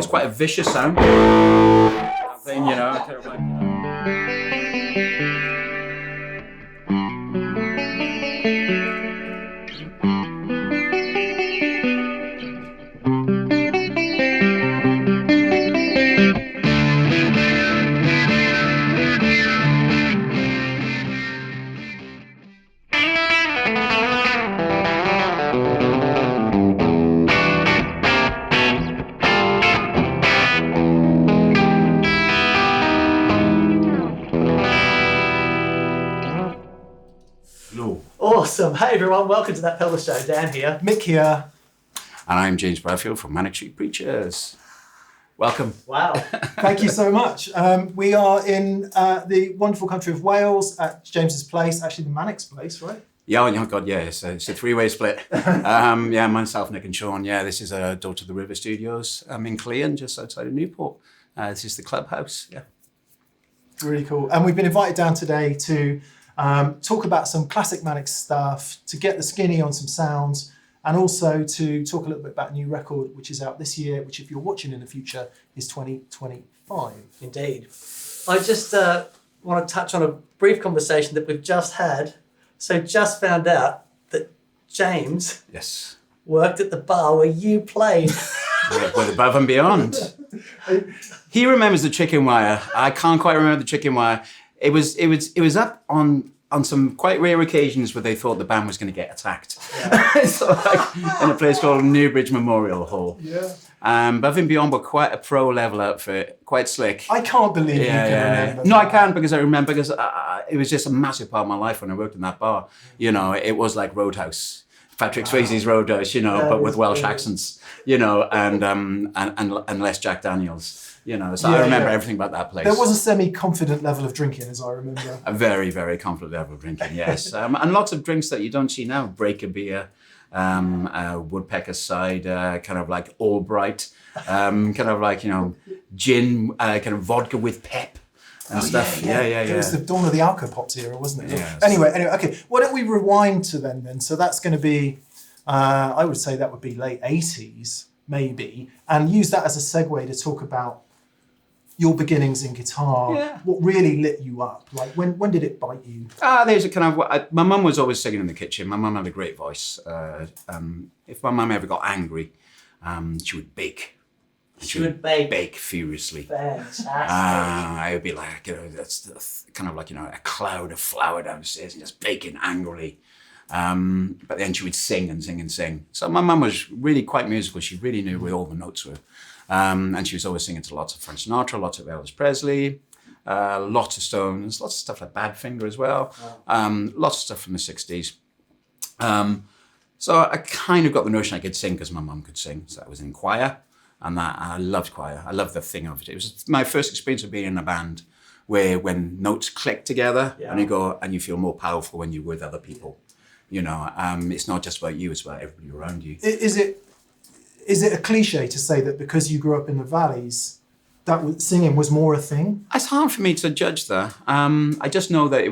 It's quite a vicious sound. That thing, you know, kind of like, Awesome. Hey everyone, welcome to That Pelvis Show. Dan here. Mick here. And I'm James Bradfield from Manic Street Preachers. Welcome. Wow. Thank you so much. We are in the wonderful country of Wales at James's place, actually the Manics place, right? Yeah, oh God, yeah, it's a three-way split. Yeah, myself, Nick and Sean. Yeah, this is a door to the River Studios. I'm in Clean, just outside of Newport. This is the clubhouse, yeah. Really cool. And we've been invited down today to talk about some classic Manic stuff, to get the skinny on some sounds, and also to talk a little bit about a new record which is out this year, which if you're watching in the future is 2025. Indeed. I just want to touch on a brief conversation that we've just had. So just found out that James Yes. worked at the bar where you played. With Above and Beyond. He remembers the chicken wire. I can't quite remember the chicken wire. It was up on some quite rare occasions where they thought the band was going to get attacked. Yeah. So like in a place called Newbridge Memorial Hall. Yeah. Above and Beyond were quite a pro level outfit, quite slick. I can't believe you can remember. No, I can because I remember because it was just a massive part of my life when I worked in that bar. You know, it was like Roadhouse, Patrick Swayze's Roadhouse, you know, but with Welsh accents, you know, and less Jack Daniels. You know, so I remember everything about that place. There was a semi-confident level of drinking, as I remember. A very, very confident level of drinking, yes. And lots of drinks that you don't see now. Breaker beer, woodpecker cider, kind of like Albright, kind of like, you know, gin, kind of vodka with pep and stuff. Yeah. It was the dawn of the Alco-Pops era, wasn't it? Yes. Anyway, okay. Why don't we rewind to then? So that's going to be, I would say that would be late 80s, maybe, and use that as a segue to talk about your beginnings in guitar. Yeah. What really lit you up? Like when did it bite you? There's a kind of, my mum was always singing in the kitchen. My mum had a great voice. If my mum ever got angry, she would bake. She would bake furiously. Fantastic. I would be like, you know, that's kind of like, you know, a cloud of flour downstairs and just baking angrily. But then she would sing and sing and sing. So my mum was really quite musical. She really knew where all the notes were. And she was always singing to lots of Frank Sinatra, lots of Elvis Presley, lots of Stones, lots of stuff like Badfinger as well, lots of stuff from the 60s. So I kind of got the notion I could sing because my mum could sing. So I was in choir, and that I loved choir. I loved the thing of it. It was my first experience of being in a band where when notes click together and you go and you feel more powerful when you're with other people. You know, it's not just about you, it's about everybody around you. Is it a cliche to say that because you grew up in the valleys, that singing was more a thing? It's hard for me to judge that. I just know that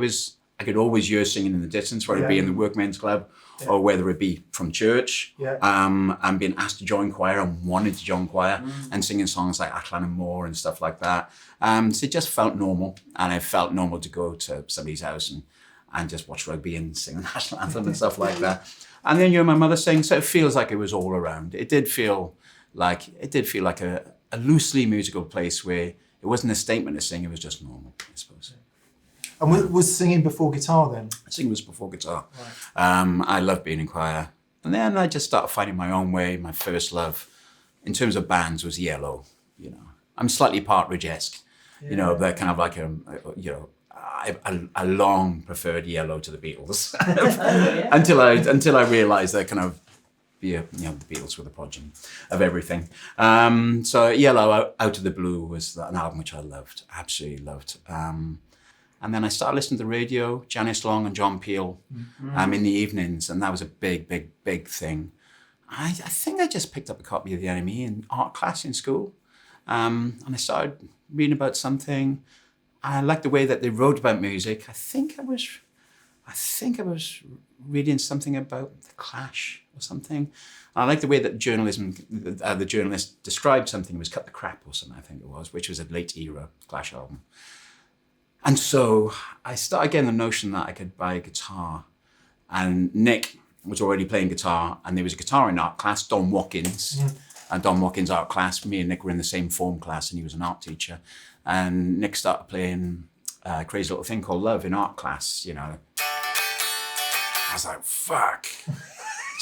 I could always hear singing in the distance, whether it be in the workmen's club or whether it be from church. Yeah. And being asked to join choir and wanted to join choir and singing songs like Ackland and Moore and stuff like that. So it just felt normal. And it felt normal to go to somebody's house and just watch rugby and sing the national anthem and stuff like that. And then you hear my mother sing, so it feels like it was all around. It did feel like a loosely musical place where it wasn't a statement to sing, it was just normal, I suppose. And was singing before guitar then? Singing was before guitar. Right. I loved being in choir. And then I just started finding my own way. My first love, in terms of bands, was Yellow. You know, I'm slightly Partridge-esque. You know, they're kind of like I long preferred Yellow to the Beatles until I realised they're kind of the Beatles were the progeny of everything. So Yellow, Out of the Blue was an album which I loved, absolutely loved. And then I started listening to the radio, Janice Long and John Peel, in the evenings, and that was a big, big, big thing. I think I just picked up a copy of The Enemy in art class in school, and I started reading about something. I liked the way that they wrote about music. I think I I think I was reading something about the Clash or something. I like the way that the journalist described something. It was Cut the Crap or something, I think it was, which was a late era Clash album. And so I started getting the notion that I could buy a guitar. And Nick was already playing guitar, and there was a guitar in art class, Don Watkins. And Don Watkins' art class, me and Nick were in the same form class, and he was an art teacher. And Nick started playing a crazy little thing called Love in art class, you know. I was like, fuck.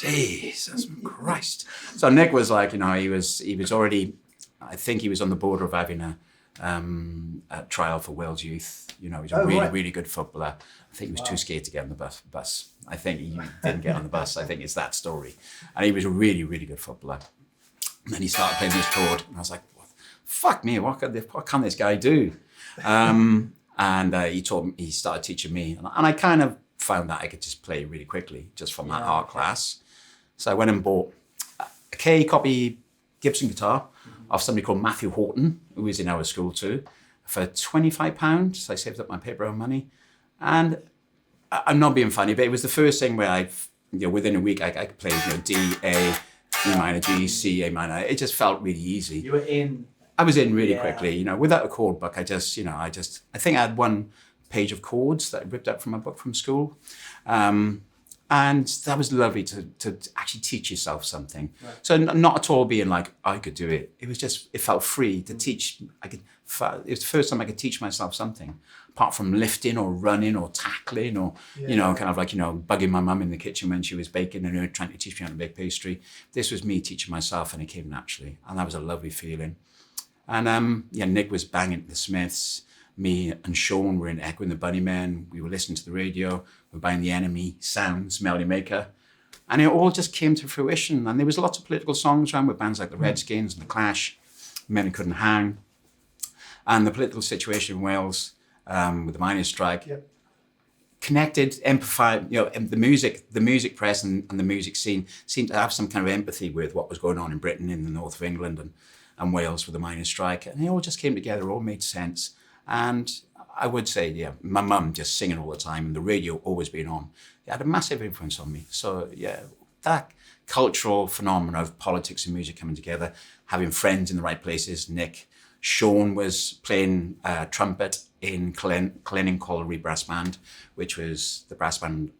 Jesus Christ. So Nick was like, you know, he was already, I think he was on the border of having a trial for Wales Youth. You know, he's a really good footballer. I think he was too scared to get on the bus. I think he didn't get on the bus. I think it's that story. And he was a really, really good footballer. And then he started playing this chord, and I was like, fuck me, what can this guy do? And he started teaching me. And I kind of found that I could just play really quickly just from that art class. So I went and bought a K copy Gibson guitar of somebody called Matthew Horton, who was in our school too, for £25. So I saved up my paper and money. And I'm not being funny, but it was the first thing where within a week I could play, D, A, E minor, G, C, A minor. It just felt really easy. You were in. I was in really quickly, without a chord book. I think I had one page of chords that I ripped out from a book from school. And that was lovely to actually teach yourself something. Right. So not at all being like, I could do it. It was just, it felt free to teach. It was the first time I could teach myself something, apart from lifting or running or tackling or, bugging my mum in the kitchen when she was baking and her trying to teach me how to make pastry. This was me teaching myself, and it came naturally. And that was a lovely feeling. And Nick was banging the Smiths. Me and Sean were in Echo and the Bunnymen. We were listening to the radio. We were buying the Enemy Sounds, Melody Maker. And it all just came to fruition. And there was lots of political songs around with bands like the Redskins and the Clash, Men Who Couldn't Hang. And the political situation in Wales with the miners' strike connected, empathised, the music press and the music scene seemed to have some kind of empathy with what was going on in Britain, in the north of England and Wales with the miners' strike. And it all just came together, all made sense. And I would say, my mum just singing all the time and the radio always being on. It had a massive influence on me. So, that cultural phenomenon of politics and music coming together, having friends in the right places. Nick, Sean was playing trumpet in Clenning Colliery Brass Band, which was the brass band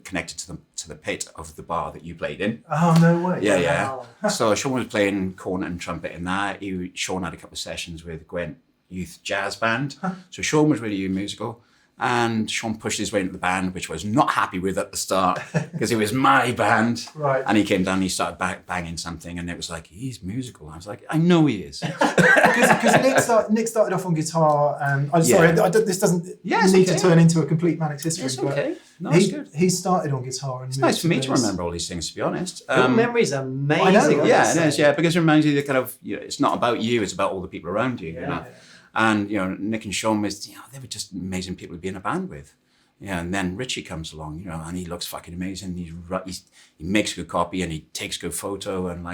connected to the pit of the bar that you played in. Oh, no way. Yeah. So Sean was playing cornet and trumpet in that. Sean had a couple of sessions with Gwent Youth Jazz Band. So Sean was really musical, and Sean pushed his way into the band, which I was not happy with at the start because it was my band. Right. And he came down and he started banging something, and it was like, he's musical. I was like, I know he is. Because Nick started off on guitar, and I'm sorry, this doesn't need to turn into a complete Manics history. It's okay. No, it's good. He started on guitar. And it's nice for me to remember all these things, to be honest. Your memory's amazing. I know. Yeah, it is. Yeah, because it reminds you that kind of, it's not about you; it's about all the people around you. Yeah. And Nick and Sean was, they were just amazing people to be in a band with. And then Richie comes along, and he looks fucking amazing. He makes good copy and he takes good photo, and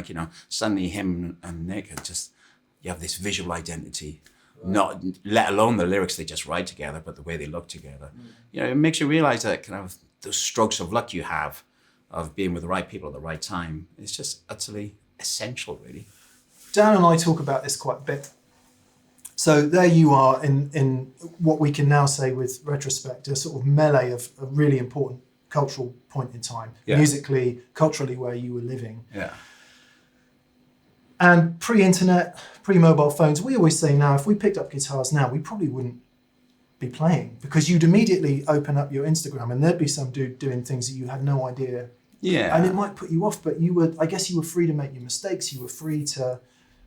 suddenly him and Nick are just, you have this visual identity. Right. Not let alone the lyrics they just write together, but the way they look together. It makes you realize that kind of those strokes of luck you have of being with the right people at the right time. It's just utterly essential, really. Dan and I talk about this quite a bit. So there you are in what we can now say with retrospect, a sort of melee of a really important cultural point in time, musically, culturally, where you were living. Yeah. And pre-internet, pre-mobile phones, we always say now, if we picked up guitars now, we probably wouldn't be playing, because you'd immediately open up your Instagram and there'd be some dude doing things that you had no idea. Yeah. And it might put you off, but I guess you were free to make your mistakes. You were free to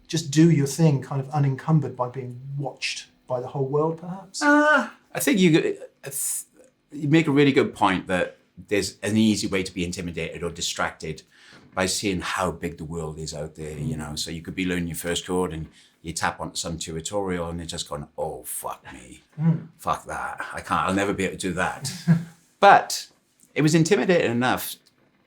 just do your thing, kind of unencumbered by being watched by the whole world, perhaps? I think you make a really good point that there's an easy way to be intimidated or distracted by seeing how big the world is out there, So you could be learning your first chord and you tap onto some tutorial and you're just going, oh, fuck me. Fuck that. I'll never be able to do that. But it was intimidating enough,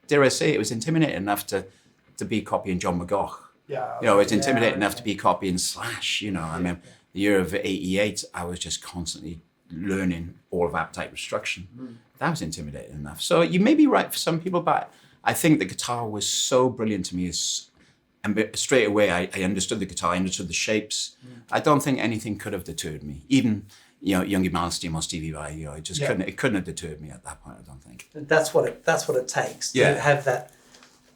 dare I say, to be copying John McGough. Yeah, it's intimidating enough to be copying Slash, I mean, the year of 88, I was just constantly learning all of Appetite Restriction. That was intimidating enough. So you may be right for some people, but I think the guitar was so brilliant to me. And straight away, I understood the guitar, I understood the shapes. I don't think anything could have deterred me. Even, Youngie Malmsteen or Stevie Vai, it couldn't have deterred me at that point, I don't think. That's what it takes Yeah. to have that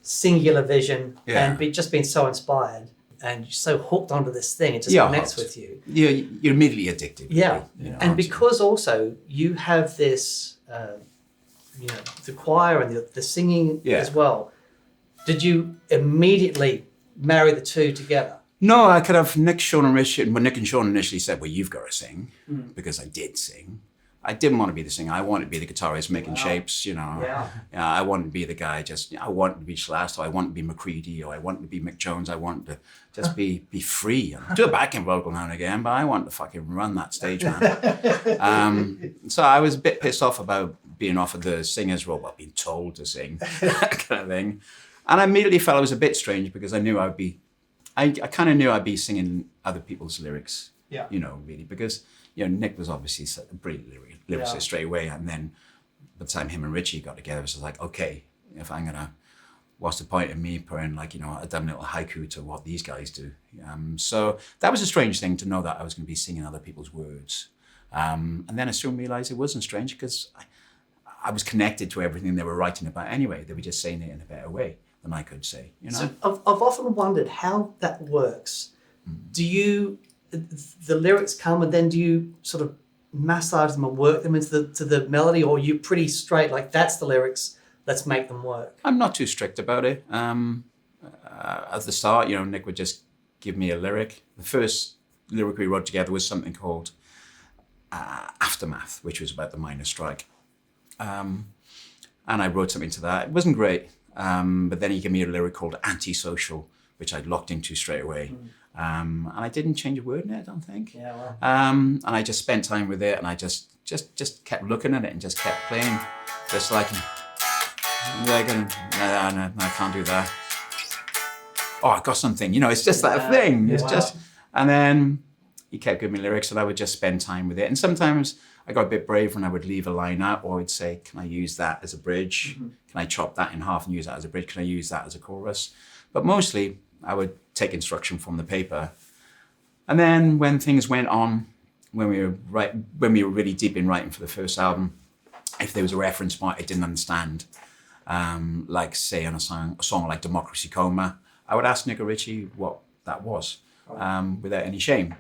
singular vision Yeah. and just being so inspired and you're so hooked onto this thing, it just Yeah, connects hooked. with you. You're immediately addicted. Yeah, really, and because also you have this, the choir and the singing Yeah. as well. Did you immediately marry the two together? No, I could have Nick, Sean, and Richard. When Nick and Sean initially said, "Well, you've got to sing," because I did sing. I didn't want to be the singer. I wanted to be the guitarist making shapes. Yeah. I wanted to be the guy. I wanted to be Slash, or I wanted to be McCready, or I wanted to be Mick Jones. I wanted to just be free and do a backing vocal now and again. But I wanted to fucking run that stage, man. So I was a bit pissed off about being offered the singer's role, being told to sing, that kind of thing. And I immediately felt it was a bit strange because I knew I kind of knew I'd be singing other people's lyrics. Yeah. Really, because Nick was obviously a brilliant lyricist straight away, and then by the time him and Richie got together, it was like, okay, if I'm gonna, what's the point of me putting a dumb little haiku to what these guys do? So that was a strange thing to know that I was going to be singing other people's words, and then I soon realized it wasn't strange because I was connected to everything they were writing about anyway. They were just saying it in a better way than I could say. So I've often wondered how that works. Do you, the lyrics come and then do you sort of massage them and work them into the melody, or are you pretty straight, like that's the lyrics, let's make them work? I'm not too strict about it. At the start, Nick would just give me a lyric. The first lyric we wrote together was something called Aftermath, which was about the miners' strike. And I wrote something to that. It wasn't great, but then he gave me a lyric called Antisocial, which I locked into straight away. And I didn't change a word in it, I don't think. Yeah, well. And I just spent time with it, and I just kept looking at it and just kept playing, just like, no, I can't do that. Oh, I got something, it's just that thing. It's just, and then he kept giving me lyrics, and I would just spend time with it. And sometimes I got a bit brave when I would leave a line out, or I'd say, can I use that as a bridge? Can I chop that in half and use that as a bridge? Can I use that as a chorus? But mostly I would take instruction from the paper. And then when things went on, when we were really deep in writing for the first album, if there was a reference point I didn't understand, like say on a song like Democracy Coma, I would ask Nick or Richie what that was, without any shame,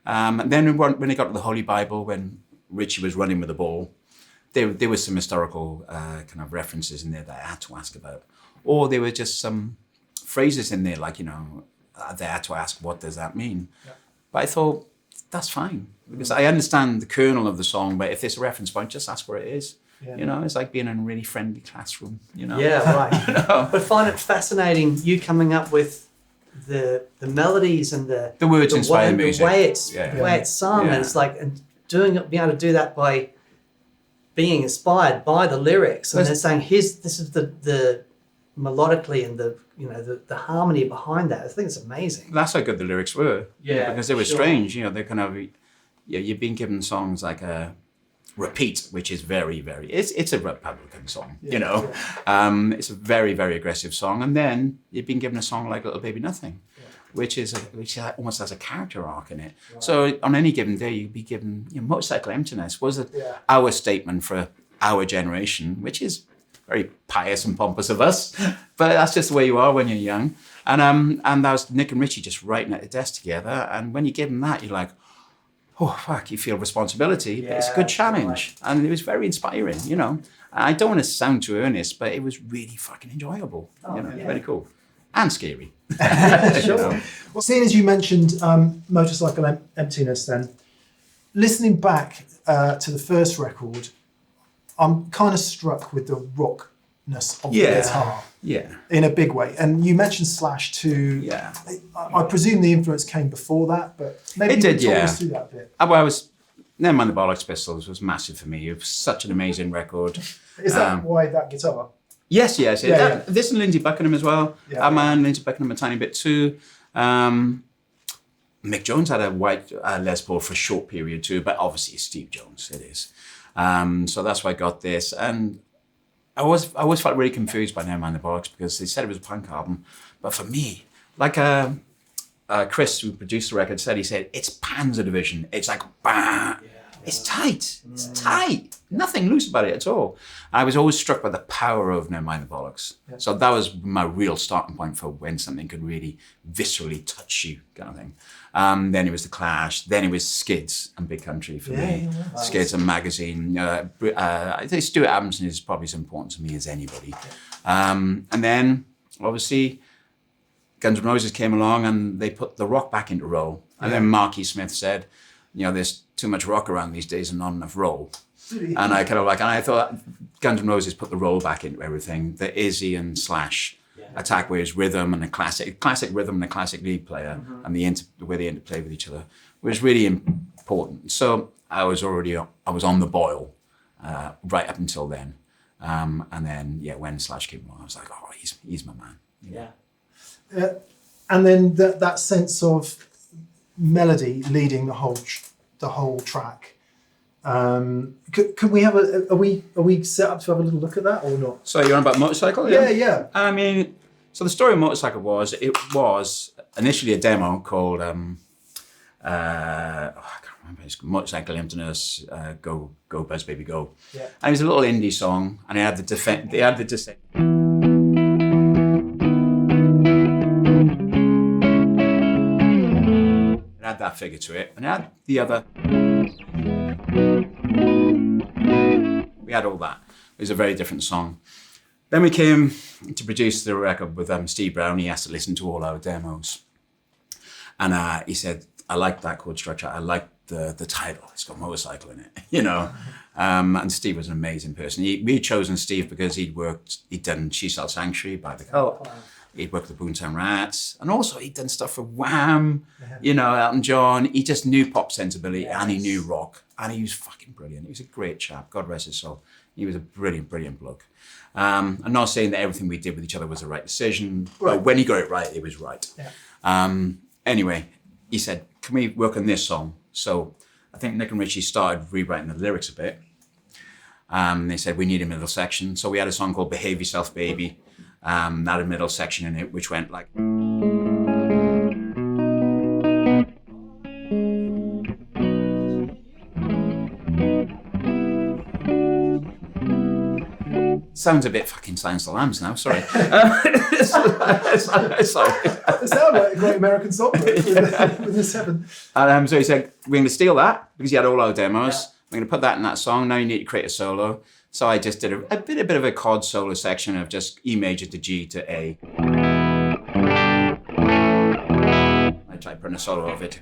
And then when it got to the Holy Bible, when Richie was running with the ball, there was some historical kind of references in there that I had to ask about. Or there were just some phrases in there, like, they had to ask, what does that mean? Yeah. But I thought, that's fine, because I understand the kernel of the song, but if there's a reference point, just ask where it is. Yeah. It's like being in a really friendly classroom, Yeah, right. But find it fascinating, you coming up with the melodies and the words inspire the music. The way it's sung, and it's like, and being able to do that by being inspired by the lyrics, and they're saying, this is the melodically and the harmony behind that. I think it's amazing. That's how good the lyrics were. Yeah, because they were strange. They're kind of, you've been given songs like a Repeat, which is very, very, it's a Republican song, It's a very, very aggressive song. And then you've been given a song like Little Baby Nothing, which almost has a character arc in it. Right. So on any given day, you'd be given, Motorcycle Emptiness was our statement for our generation, which is very pious and pompous of us, but that's just the way you are when you're young. And that was Nick and Richie just writing at the desk together. And when you give them that, you're like, oh, fuck, you feel responsibility, but it's a good challenge. Right. And it was very inspiring, I don't want to sound too earnest, but it was really fucking enjoyable, very cool. And scary. Sure. Well, seeing as you mentioned Motorcycle Emptiness then, listening back to the first record, I'm kind of struck with the rockness of the guitar. Yeah. In a big way. And you mentioned Slash too. Yeah. I presume the influence came before that, but maybe you could talk us through that a bit. Never Mind the Bollocks Pistols was massive for me. It was such an amazing record. Is that why that guitar? Yes. This and Lindsey Buckingham as well. And Lindsey Buckingham a tiny bit too. Mick Jones had a white Les Paul for a short period too, but obviously it's Steve Jones, it is. So that's why I got this. And I always felt really confused by Never Mind the Bollocks because they said it was a punk album. But for me, like Chris, who produced the record, he said, it's Panzer Division. It's like, bah. It's tight. It's tight. Nothing loose about it at all. I was always struck by the power of Never Mind the Bollocks. Yeah. So that was my real starting point for when something could really viscerally touch you, kind of thing. Then it was The Clash. Then it was Skids and Big Country for me. Yeah. Skids and Magazine. I think Stuart Adamson is probably as important to me as anybody. Yeah. And then, obviously, Guns N' Roses came along and they put the rock back into roll. And then Marky Smith said, there's too much rock around these days and not enough roll. And I thought Guns N' Roses put the roll back into everything. The Izzy and Slash attack where it's rhythm and a classic rhythm and a classic lead player and the way they interplay with each other was really important. So I was on the boil right up until then. And then, when Slash came along, I was like, oh, he's my man. Yeah. And then that sense of melody leading the whole track. Can we have are we set up to have a little look at that or not? So you're on about Motorcycle? Yeah. I mean, so the story of Motorcycle was initially a demo called I can't remember. It's Motorcycle Emptiness, Go Buzz Baby Go. Yeah. And it was a little indie song, and it had the had that figure to it, and it had the other. We had all that. It was a very different song. Then we came to produce the record with Steve Brown. He asked to listen to all our demos, and he said, "I like that chord structure. I like the title. It's got Motorcycle in it, And Steve was an amazing person. We'd chosen Steve because he'd done She Sells Sanctuary by the Cult. Wow. He'd worked with the Boomtown Rats, and also he'd done stuff for Wham, Elton John. He just knew pop sensibility, and he knew rock, and he was fucking brilliant. He was a great chap, God rest his soul. He was a brilliant, brilliant bloke. I'm not saying that everything we did with each other was the right decision, but when he got it right, it was right. Yeah. Anyway, he said, can we work on this song? So I think Nick and Richie started rewriting the lyrics a bit. They said, we need a middle section. So we had a song called Behave Yourself, Baby. That had a middle section in it, which went like... Sounds a bit fucking Silence of the Lambs now, sorry. Sorry. It sounds like a great American song with the seven. So he said, we're going to steal that, because he had all our demos. Yeah. We're going to put that in that song. Now you need to create a solo. So I just did a bit of a chord solo section of just E major to G to A. I tried putting a solo of it.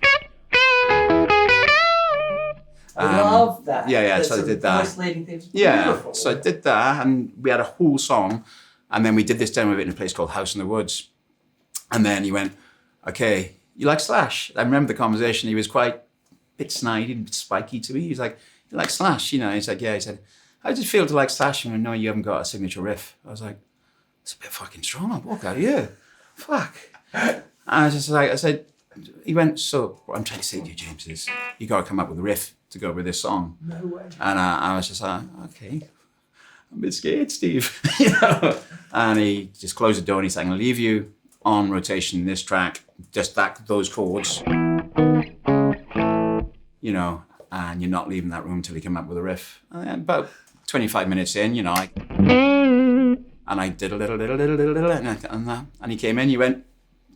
I love that. Yeah. So I did that. Nice leading things. Yeah. Beautiful. So I did that, and we had a whole song, and then we did this demo of it in a place called House in the Woods. And then he went, "Okay, you like Slash?" I remember the conversation. He was quite a bit snidey and a bit spiky to me. He was like, "You like Slash?" He's like, "Yeah." He said, "How does it feel to like Slash and know you haven't got a signature riff?" I was like, "It's a bit fucking strong. I'll walk out of here. Fuck." And I was just like, he went, "So what I'm trying to say to you, James, is you got to come up with a riff to go with this song." No way. And I was just like, "Okay, I'm a bit scared, Steve." And he just closed the door and he said, "I'm going to leave you on rotation this track, just those chords, and you're not leaving that room till you come up with a riff." And about 25 minutes in, and I did a little, and he came in, he went,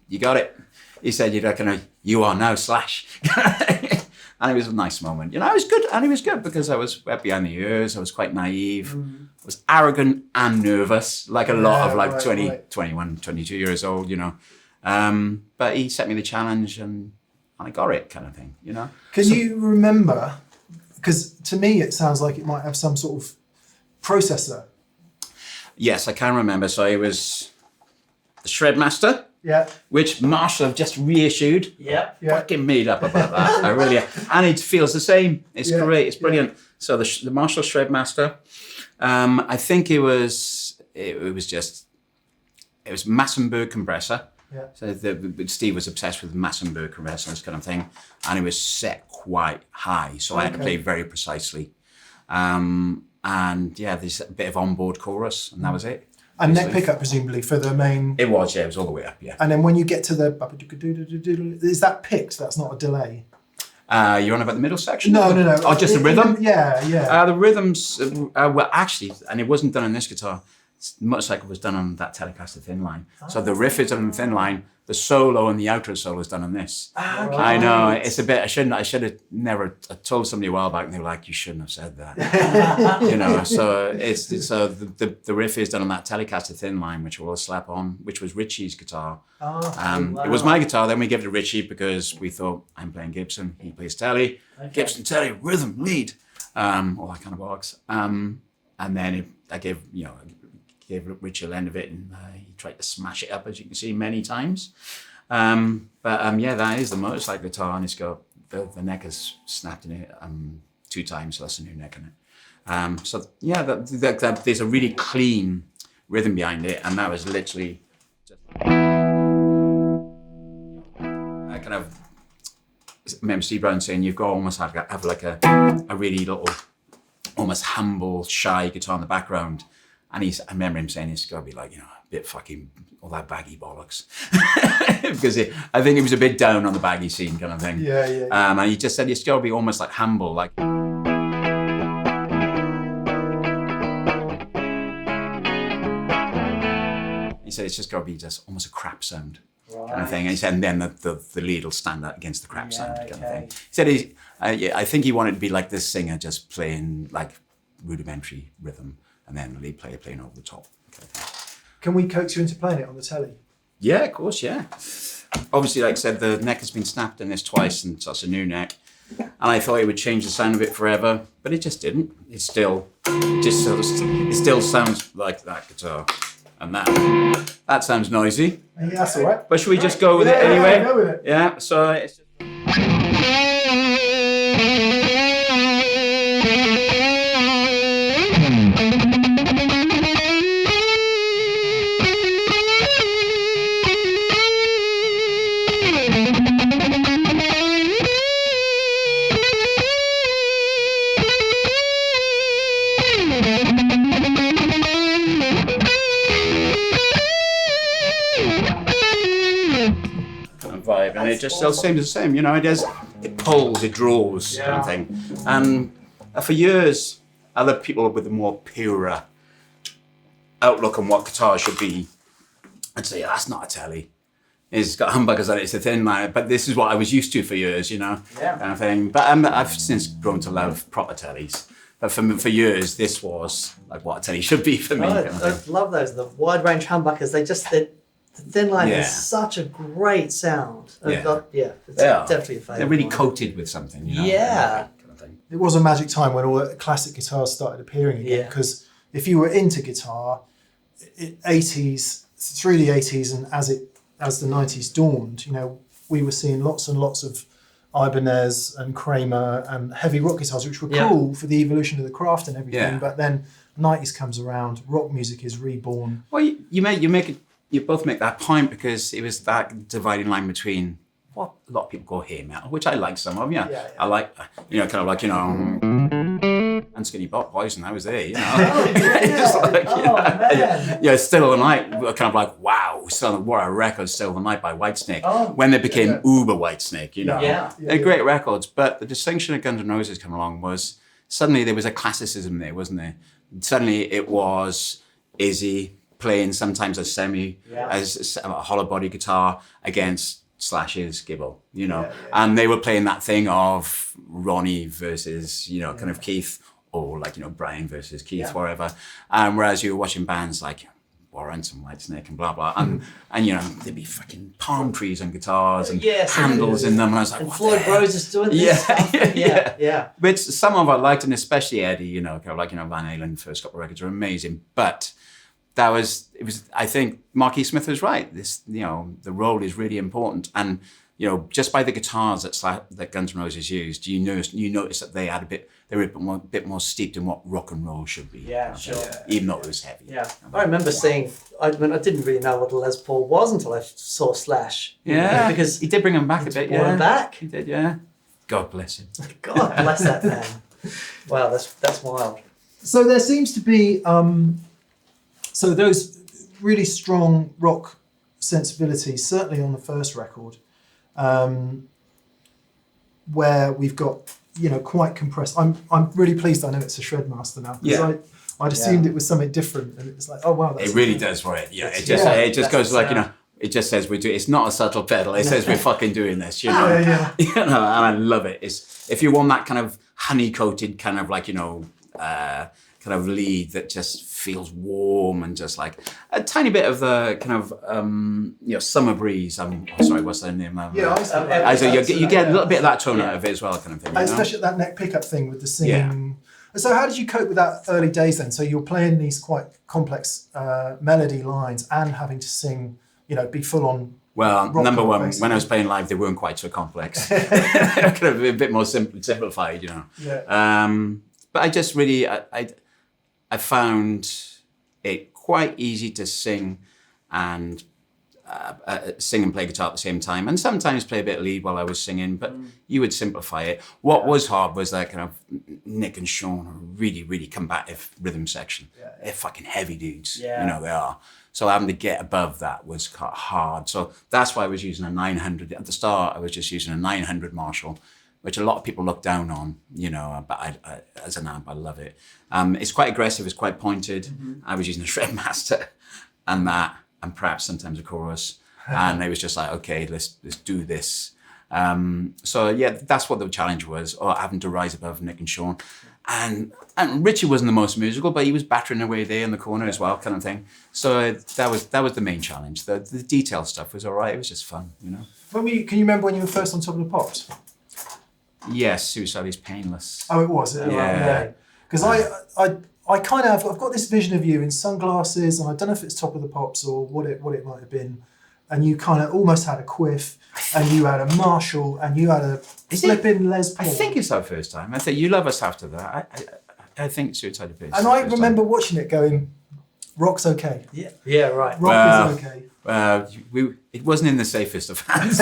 "You got it." He said, "You are now Slash." And it was a nice moment. I was good, and it was good because I was wet behind the ears, I was quite naive, I was arrogant and nervous, like a lot of 21, 22 years old, But he set me the challenge and I got it, kind of thing, Can you remember, because to me it sounds like it might have some sort of processor. Yes, I can remember. So it was the Shredmaster. Yeah. Which Marshall have just reissued. Yeah. Fucking made up about that. I really, and it feels the same. It's great. It's brilliant. Yeah. So the Marshall Shredmaster. I think it was Massenburg compressor. Yeah. So Steve was obsessed with Massenburg arrest and this kind of thing, and it was set quite high, so I had to play very precisely. And yeah, there's a bit of onboard chorus, and that was it. And neck pickup, presumably, for the main... It was, yeah, it was all the way up, yeah. And then when you get to the... Is that picked? That's not a delay? You're on about the middle section? No. Oh, just the rhythm? Yeah. The rhythms, well, actually, and it wasn't done on this guitar. Motorcycle was done on that Telecaster Thinline. So the riff is on the Thinline, the solo and the outro solo is done on this. Okay. I know, it's a bit, I should have never, I told somebody a while back and they were like, you shouldn't have said that. You know, so the riff is done on that Telecaster Thinline, which we'll slap on, which was Richie's guitar. Wow. It was my guitar, then we gave it to Richie because we thought, I'm playing Gibson, he plays Tele, Gibson, Tele, rhythm, lead, all that kind of box. And then I gave Richie a end of it, and he tried to smash it up, as you can see, many times. Yeah, that is the motorcycle guitar, and it's got the neck is snapped in it 2 times, so that's a new neck in it. So yeah, there's a really clean rhythm behind it, and that was literally just I kind of remember Steve Brown saying you've got to almost have like a really little, almost humble, shy guitar in the background. And I remember him saying it's got to be like, a bit fucking all that baggy bollocks. Because I think he was a bit down on the baggy scene kind of thing. Yeah. And he just said it's got to be almost like humble, like. He said it's just got to be just almost a crap sound kind of thing. And he said, and then the lead will stand out against the crap sound kind of thing. He said I think he wanted to be like this singer, just playing like rudimentary rhythm. And then the lead player playing over the top. Can we coax you into playing it on the telly? Yeah, of course, yeah. Obviously, like I said, the neck has been snapped in this twice, and so it's a new neck. And I thought it would change the sound of it forever, but it just didn't. It still sounds like that guitar. And that sounds noisy. Yeah, that's all right. But should we just go with it anyway? Yeah, go with it. Yeah, so it's just... vibe, and it just still seems the same, it pulls, it draws, kind of thing. And for years, other people with a more purer outlook on what guitar should be, I'd say, that's not a Tele. It's got humbuckers on it, it's a Thinline, but this is what I was used to for years, kind of thing. But I've since grown to love proper Teles. But for years, this was like what a Tele should be for me. I love those, the wide range humbuckers. The Thinline is such a great sound. It's definitely a favourite. They're really coated with something, Yeah. Kind of thing. It was a magic time when all the classic guitars started appearing again, because if you were into guitar, 80s, through the 80s and as the 90s dawned, we were seeing lots and lots of Ibanez and Kramer and heavy rock guitars, which were cool for the evolution of the craft and everything. But then 90s comes around, rock music is reborn. Well, you both make that point because it was that dividing line between what a lot of people call hair metal, which I like some of. I like, kind of like, and Skinny Bop Poison. I was there, Still of the Night, kind of like, wow, what a record, Still of the Night by Whitesnake. When they became uber Whitesnake, They're great records, but the distinction of Guns N' Roses come along was suddenly there was a classicism there, wasn't there? Suddenly it was Izzy playing sometimes a as a hollow body guitar against Slash's Gibble, and they were playing that thing of Ronnie versus, kind of Keith, or like, Brian versus Keith, whatever. Whereas you were watching bands like Warrant and Whitesnake and blah, blah, and there'd be fucking palm trees on guitars and handles in them, and I was like, and Floyd Rose is doing this stuff. Yeah. But some of I liked, and especially Eddie, kind of like, Van Halen, first couple of records are amazing, but it was, I think Marquis Smith was right. This, the role is really important. And you know, just by the guitars that Guns N' Roses used, you notice that they were a bit more steeped in what rock and roll should be. Yeah, sure. Even though it was heavy. Yeah, I remember seeing. I didn't really know what a Les Paul was until I saw Slash. Yeah, because he did bring him back a bit. Brought him back. He did. Yeah. God bless him. God bless that man. Wow, that's wild. So there seems to be so those really strong rock sensibilities, certainly on the first record, where we've got, you know, quite compressed. I'm really pleased I know it's a Shredmaster now, because I'd assumed it was something different, and it's like, oh wow, that's it really does for it. Yeah, it just goes like, you know, it just says it's not a subtle pedal. It says we're fucking doing this, you know. You know, and I love it. It's if you want that kind of honey coated kind of like, you know, kind of lead that just feels warm and just like a tiny bit of the kind of you know, summer breeze. Sorry, what's the name of it? So you get a little bit of that tone out of it as well, kind of thing. Especially that neck pickup thing with the singing. Yeah. So how did you cope with that early days then? So you're playing these quite complex melody lines and having to sing, you know, be full on. Well, number one, basically. When I was playing live, they weren't quite so complex. Kind of a bit more simplified, you know. Yeah. But I just really, I found it quite easy to sing and play guitar at the same time, and sometimes play a bit of lead while I was singing, but you would simplify it. What was hard was that kind of Nick and Sean are really, really combative rhythm section. They're fucking heavy dudes, you know, they are. So having to get above that was quite hard. So that's why I was using a 900. At the start, I was just using a 900 Marshall, which a lot of people look down on, you know, but I as an amp, I love it. It's quite aggressive, it's quite pointed. I was using a Shredmaster and that, and perhaps sometimes a chorus. And it was just like, okay, let's do this. So yeah, that's what the challenge was, or having to rise above Nick and Sean. And Richie wasn't the most musical, but he was battering away there in the corner as well, kind of thing. So that was the main challenge. The detail stuff was all right. It was just fun, you know. Can you remember when you were first on Top of the Pops? Yes, Suicide is Painless. Oh, it was. Yeah. Because I kind of I've got this vision of you in sunglasses, and I don't know if it's Top of the Pops or what it might have been. And you kind of almost had a quiff, and you had a Marshall, and you had a flipping Les Paul. I think it's our first time. I think You Love Us after that. I think Suicide is. And I remember watching it going, rock's okay. Yeah, right. Rock is okay. It wasn't in the safest of hands,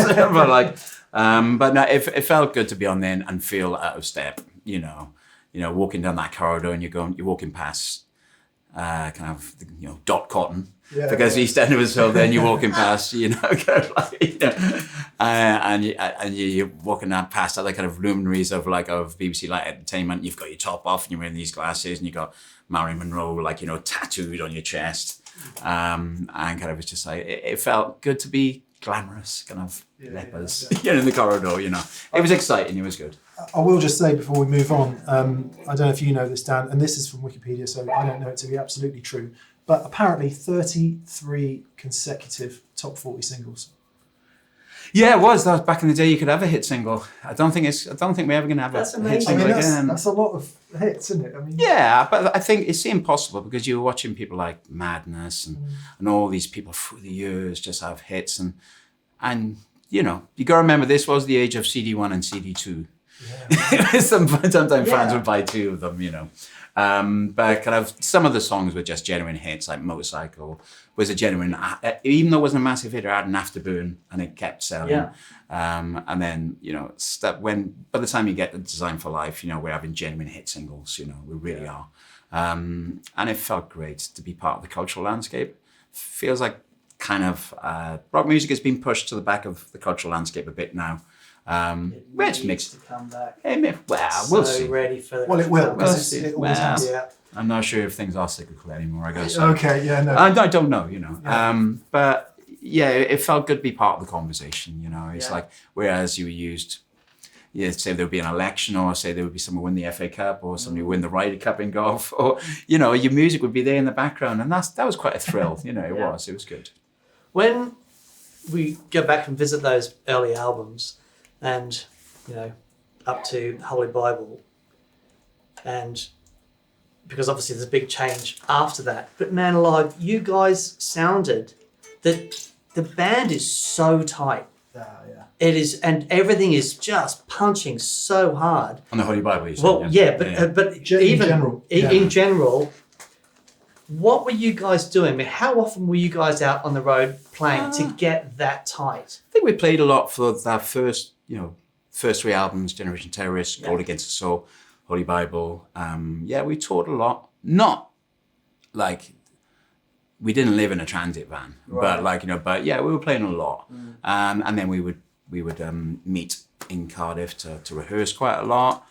but no, it felt good to be on there and feel out of step. You know, walking down that corridor and you're walking past kind of, you know, Dot Cotton. Yeah, because East End was so then you're walking past, you know, kind of like, you know, and you're walking past other kind of luminaries of BBC Light Entertainment. You've got your top off and you're wearing these glasses and you've got Marilyn Monroe, like, you know, tattooed on your chest. And kind of, it's just like, it felt good to be glamorous, kind of lepers, you know, in the corridor, you know. It was exciting, it was good. I will just say before we move on, I don't know if you know this, Dan, and this is from Wikipedia, so I don't know it to be absolutely true, but apparently 33 consecutive top 40 singles. Yeah, it was. That was back in the day. You could have a hit single. I don't think we're ever going to have a hit single again. That's a lot of hits, isn't it? I mean, yeah, but I think it's impossible because you're watching people like Madness and all these people through the years just have hits, and you know, you got to remember this was the age of CD1 and CD2. Yeah. Sometimes fans would buy two of them, you know. But kind of some of the songs were just genuine hits, like Motorcycle was a genuine, even though it wasn't a massive hit, it had an afterburn and it kept selling. Yeah. And then, you know, by the time you get the Design for Life, you know, we're having genuine hit singles, you know, we really are. And it felt great to be part of the cultural landscape. Feels like kind of rock music has been pushed to the back of the cultural landscape a bit now. Which makes to come back. We'll see. Ready for it will. We'll see. It always has. Yeah. I'm not sure if things are cyclical anymore, I guess. Okay, yeah, no. I don't know, you know. Yeah. But yeah, it felt good to be part of the conversation, you know. It's like, whereas you were used, say there would be an election, or say there would be someone win the FA Cup, or somebody win the Ryder Cup in golf, or, you know, your music would be there in the background. And that was quite a thrill, you know, it was good. When we go back and visit those early albums, and, you know, up to the Holy Bible, and because obviously there's a big change after that. But Man Alive, you guys sounded that the band is so tight. Yeah. It is, and everything is just punching so hard. On the Holy Bible, you said, Well, but in general, what were you guys doing? I mean, how often were you guys out on the road playing to get that tight? I think we played a lot for that first 3 albums, Generation Terrorist, Gold Against the Soul, Holy Bible. We toured a lot. Not like we didn't live in a transit van, but we were playing a lot. And then we would meet in Cardiff to rehearse quite a lot.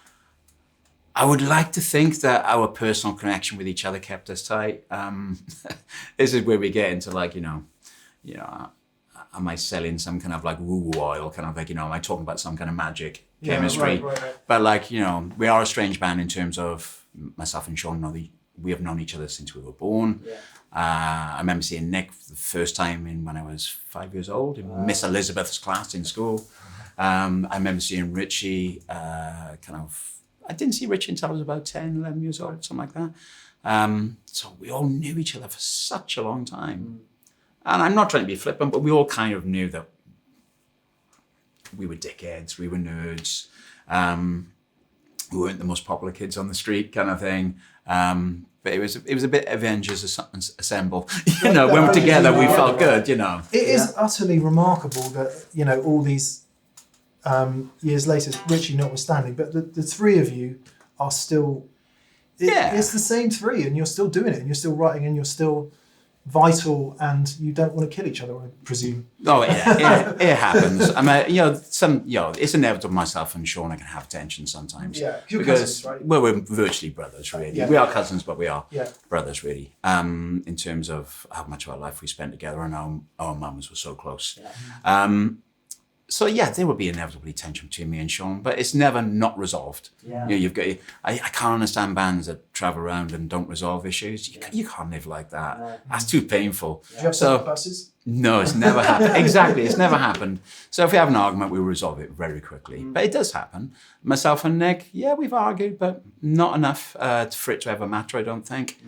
I would like to think that our personal connection with each other kept us tight. This is where we get into am I selling some kind of like woo-woo oil, kind of like, am I talking about some kind of magic chemistry? Right. But we are a strange band in terms of myself and Sean, we have known each other since we were born. Yeah. I remember seeing Nick for the first time when I was 5 years old in Miss Elizabeth's class in school. I remember seeing Richie I didn't see Richie until I was about 10, 11 years old, something like that. So we all knew each other for such a long time. And I'm not trying to be flippant, but we all kind of knew that we were dickheads, we were nerds. We weren't the most popular kids on the street kind of thing. But it was a bit Avengers Assemble. When we're together, we felt good, It is utterly remarkable that, all these years later, Richie notwithstanding, but the three of you are still, it's the same three, and you're still doing it, and you're still writing, and you're still vital, and you don't want to kill each other, I presume. Oh yeah, it happens. I mean, it's inevitable. Myself and Sean can have tension sometimes. Yeah, you're because cousins, right? Well, we're virtually brothers, really. Yeah. We are cousins, but we are Yeah. brothers, really. In terms of how much of our life we spent together, and our mums were so close. Yeah. So there will be inevitably tension between me and Sean, but it's never not resolved. Yeah. You've got. I can't understand bands that travel around and don't resolve issues. You can't live like that. No. That's too painful. Do you have separate buses? No, it's never happened. Exactly, it's never happened. So if we have an argument, we resolve it very quickly. But it does happen. Myself and Nick, we've argued, but not enough for it to ever matter, I don't think.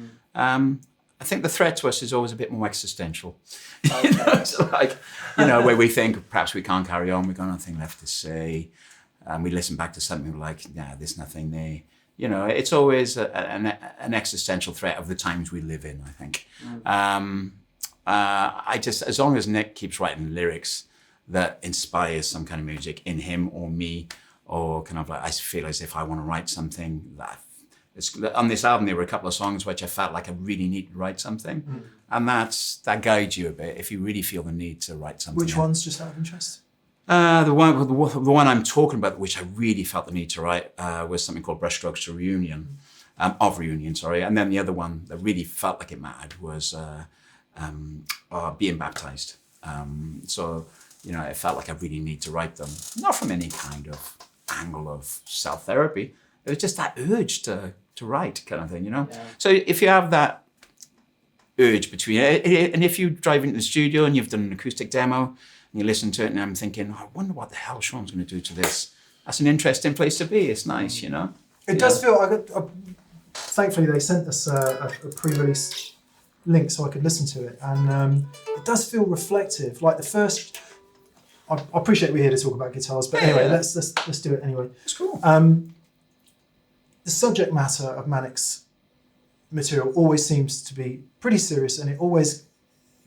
I think the threat to us is always a bit more existential. Okay. Where we think perhaps we can't carry on, we've got nothing left to say. And we listen back to something like, there's nothing there. It's always an existential threat of the times we live in, I think. As long as Nick keeps writing lyrics that inspires some kind of music in him or me, or kind of like, I feel as if I want to write something on this album, there were a couple of songs which I felt like I really need to write something. And that guides you a bit if you really feel the need to write something. Which ones, just out of interest? The one I'm talking about, which I really felt the need to write, was something called Brushstrokes to Reunion, and then the other one that really felt like it mattered was Being Baptized. It felt like I really need to write them, not from any kind of angle of self-therapy. It was just that urge to write kind of thing, Yeah. So if you have that urge between it, and if you drive into the studio and you've done an acoustic demo and you listen to it and I'm thinking, I wonder what the hell Sean's going to do to this. That's an interesting place to be. It's nice, It does feel, thankfully they sent us a pre-release link so I could listen to it, and it does feel reflective. Like the first, I appreciate we're here to talk about guitars, but anyway, let's do it anyway. It's cool. The subject matter of Manic's material always seems to be pretty serious, and it always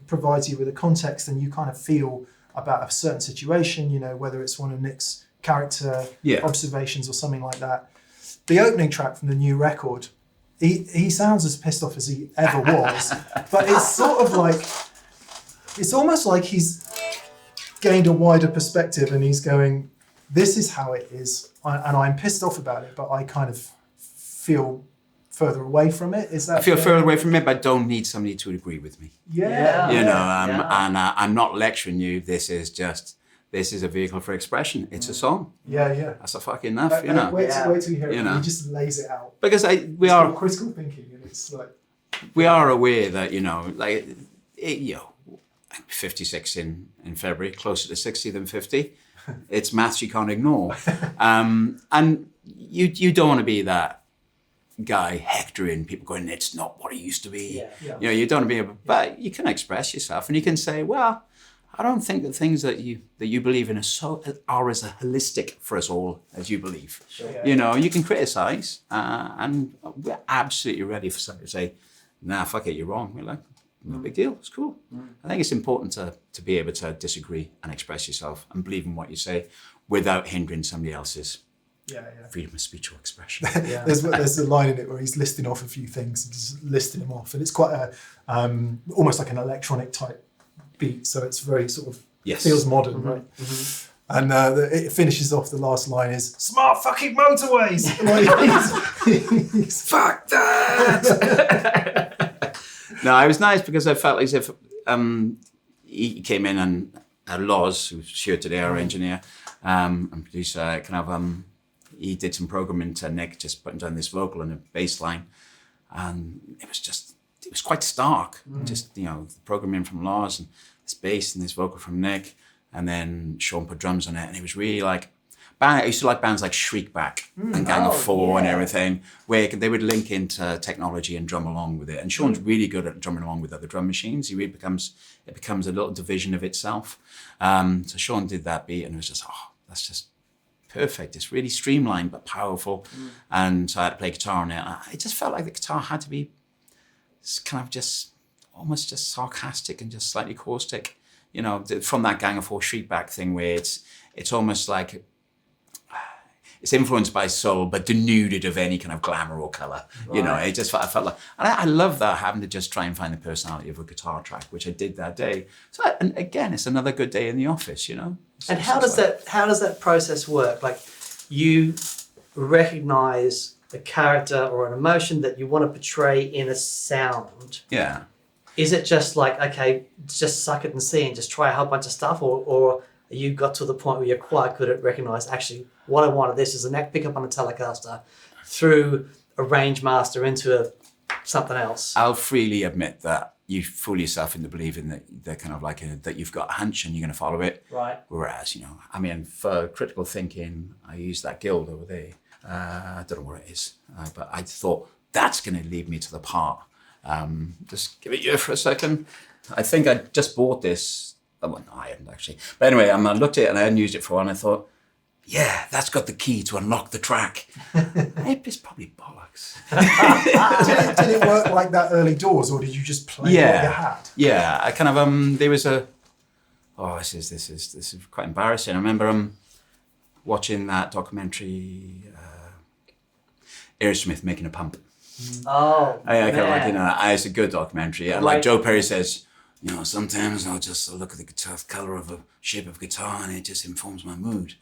provides you with a context, and you kind of feel about a certain situation, whether it's one of Nick's character observations or something like that. The opening track from the new record, he sounds as pissed off as he ever was, but it's sort of like, it's almost like he's gained a wider perspective and he's going, this is how it is, and I'm pissed off about it, but I kind of feel further away from it. Is that? I feel further away from it, but I don't need somebody to agree with me. Yeah. And I'm not lecturing you. This is a vehicle for expression. It's a song. Yeah. That's a fucking enough, Wait till you hear it. He just lays it out. Because we it's are called critical thinking, and it's like we are aware that 56 in February, closer to 60 than 50. It's maths you can't ignore, and you don't want to be that guy hectoring people, going, it's not what it used to be. Yeah. You don't want to be but you can express yourself and you can say, well, I don't think the things that you believe in are as holistic for us all as you believe. Sure. Yeah. You know, you can criticize, and we're absolutely ready for somebody to say, "Nah, fuck it, you're wrong." We're like, "No big deal. It's cool." I think it's important to be able to disagree and express yourself and believe in what you say without hindering somebody else's freedom of speech or expression. Yeah. There's a line in it where he's listing off a few things, and just listing them off, and it's quite a almost like an electronic type beat, so it's very sort of feels modern, right? And it finishes off, the last line is "smart fucking motorways." He's Fuck that! No, it was nice because I felt as if he came in and Loz, who's here today, our engineer and producer, he did some programming to Nick, just putting down this vocal and a bass line, and it was quite stark. Just, you know, the programming from Loz and this bass and this vocal from Nick, and then Sean put drums on it, and it was really like, I used to like bands like Shriekback and Gang of Four and everything, where they would link into technology and drum along with it. And Sean's really good at drumming along with other drum machines. It becomes a little division of itself. So Sean did that beat, and it was just, that's just perfect. It's really streamlined but powerful. And so I had to play guitar on it. It just felt like the guitar had to be kind of just almost just sarcastic and just slightly caustic. You know, from that Gang of Four Shriekback thing, where it's almost like it's influenced by soul, but denuded of any kind of glamour or colour. Right. You know, I felt like, and I love that, having to just try and find the personality of a guitar track, which I did that day. So, and again, it's another good day in the office, you know. And how does that process work? Like, you recognise a character or an emotion that you want to portray in a sound. Yeah. Is it just like, okay, just suck it and see and just try a whole bunch of stuff, or you got to the point where you're quite good at recognise, actually, what I wanted this is a neck pickup on a Telecaster through a range master into something else? I'll freely admit that you fool yourself into believing that they're kind of like that you've got a hunch and you're going to follow it. Right. Whereas, you know, I mean, for critical thinking, I use that guild over there. I don't know what it is, but I thought that's going to lead me to the part. Just give it you for a second. I think I just bought this. Well, no, I hadn't actually. But anyway, I looked at it and I hadn't used it for a while, and I thought, yeah, that's got the key to unlock the track. It's probably bollocks. Did it work like that early doors, or did you just play what you had? Yeah, I kind of there was a. Oh, this is quite embarrassing. I remember watching that documentary, Aerosmith Making a Pump. Oh, I kind of like, you know, it's a good documentary. And like Joe Perry says, you know, sometimes I'll just look at the guitar, color of a shape of guitar, and it just informs my mood.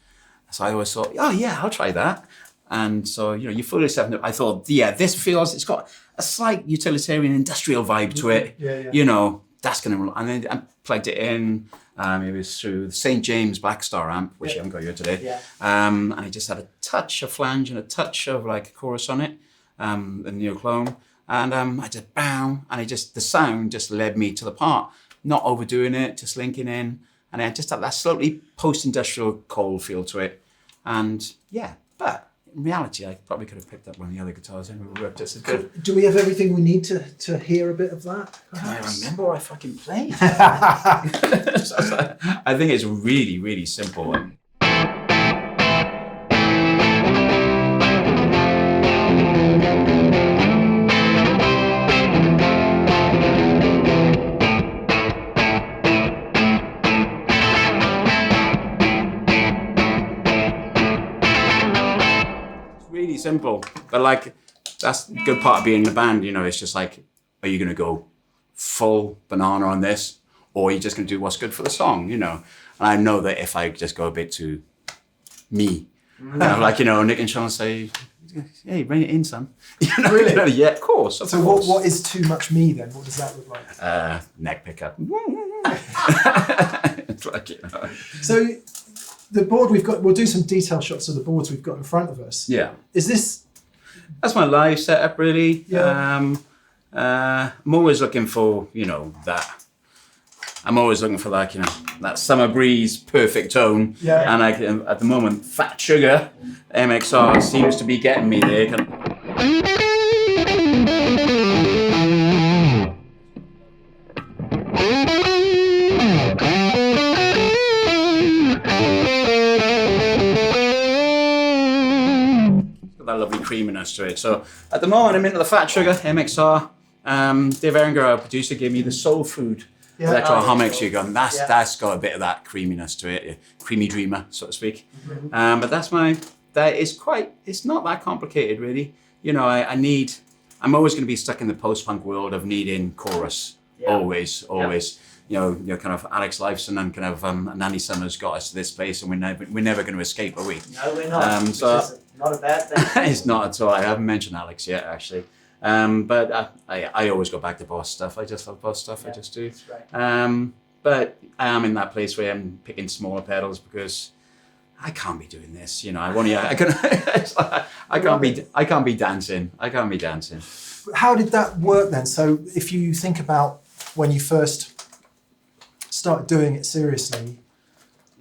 So I always thought, oh yeah, I'll try that. And so, you know, you fool yourself. I thought, yeah, it's got a slight utilitarian industrial vibe to it. Yeah. You know, that's going to, and then I plugged it in. It was through the St. James Black Star amp, which I haven't got here today. Yeah. And I just had a touch of flange and a touch of like a chorus on it, the neoclone. And I just bam, and the sound just led me to the part, not overdoing it, just linking in. And I just had that slightly post-industrial cold feel to it. And yeah, but in reality, I probably could have picked up one of the other guitars and it would work just as good. Do we have everything we need to hear a bit of that? Can I remember what I fucking played? I think it's really, really simple. Really simple, but like that's the good part of being in the band, you know. It's just like, are you going to go full banana on this, or are you just going to do what's good for the song, you know? And I know that if I just go a bit too me, like, you know, Nick and Sean say, hey, bring it in, son. You know, really? Yeah, of course. So what is too much me then? What does that look like? Neck pickup. It's like, you know. So the board we'll do some detail shots of the boards we've got in front of us. Yeah. Is this? That's my live setup, really. Yeah. I'm always looking for, you know, that. I'm always looking for, like, you know, that summer breeze, perfect tone. Yeah. And at the moment, Fat Sugar MXR seems to be getting me there. creaminess to it. So at the moment, I'm into the Fat Sugar MXR. Dave Ehringer, our producer, gave me the Soul Food Electro Harmonics Sugar, and that's got a bit of that creaminess to it, creamy dreamer, so to speak. But it's not that complicated, really. You know, I'm always going to be stuck in the post-punk world of needing chorus, always. You know, kind of Alex Lifeson and kind of Nanny Summers got us to this place, and we're never going to escape, are we? No, we're not. So which is not a bad thing. it's not at all. I haven't mentioned Alex yet, actually. But I always go back to Boss stuff. I just love Boss stuff. I just do. That's right. But I am in that place where I'm picking smaller pedals because I can't be doing this. You know, I can't be dancing. I can't be dancing. How did that work then? So if you think about when you first started doing it seriously,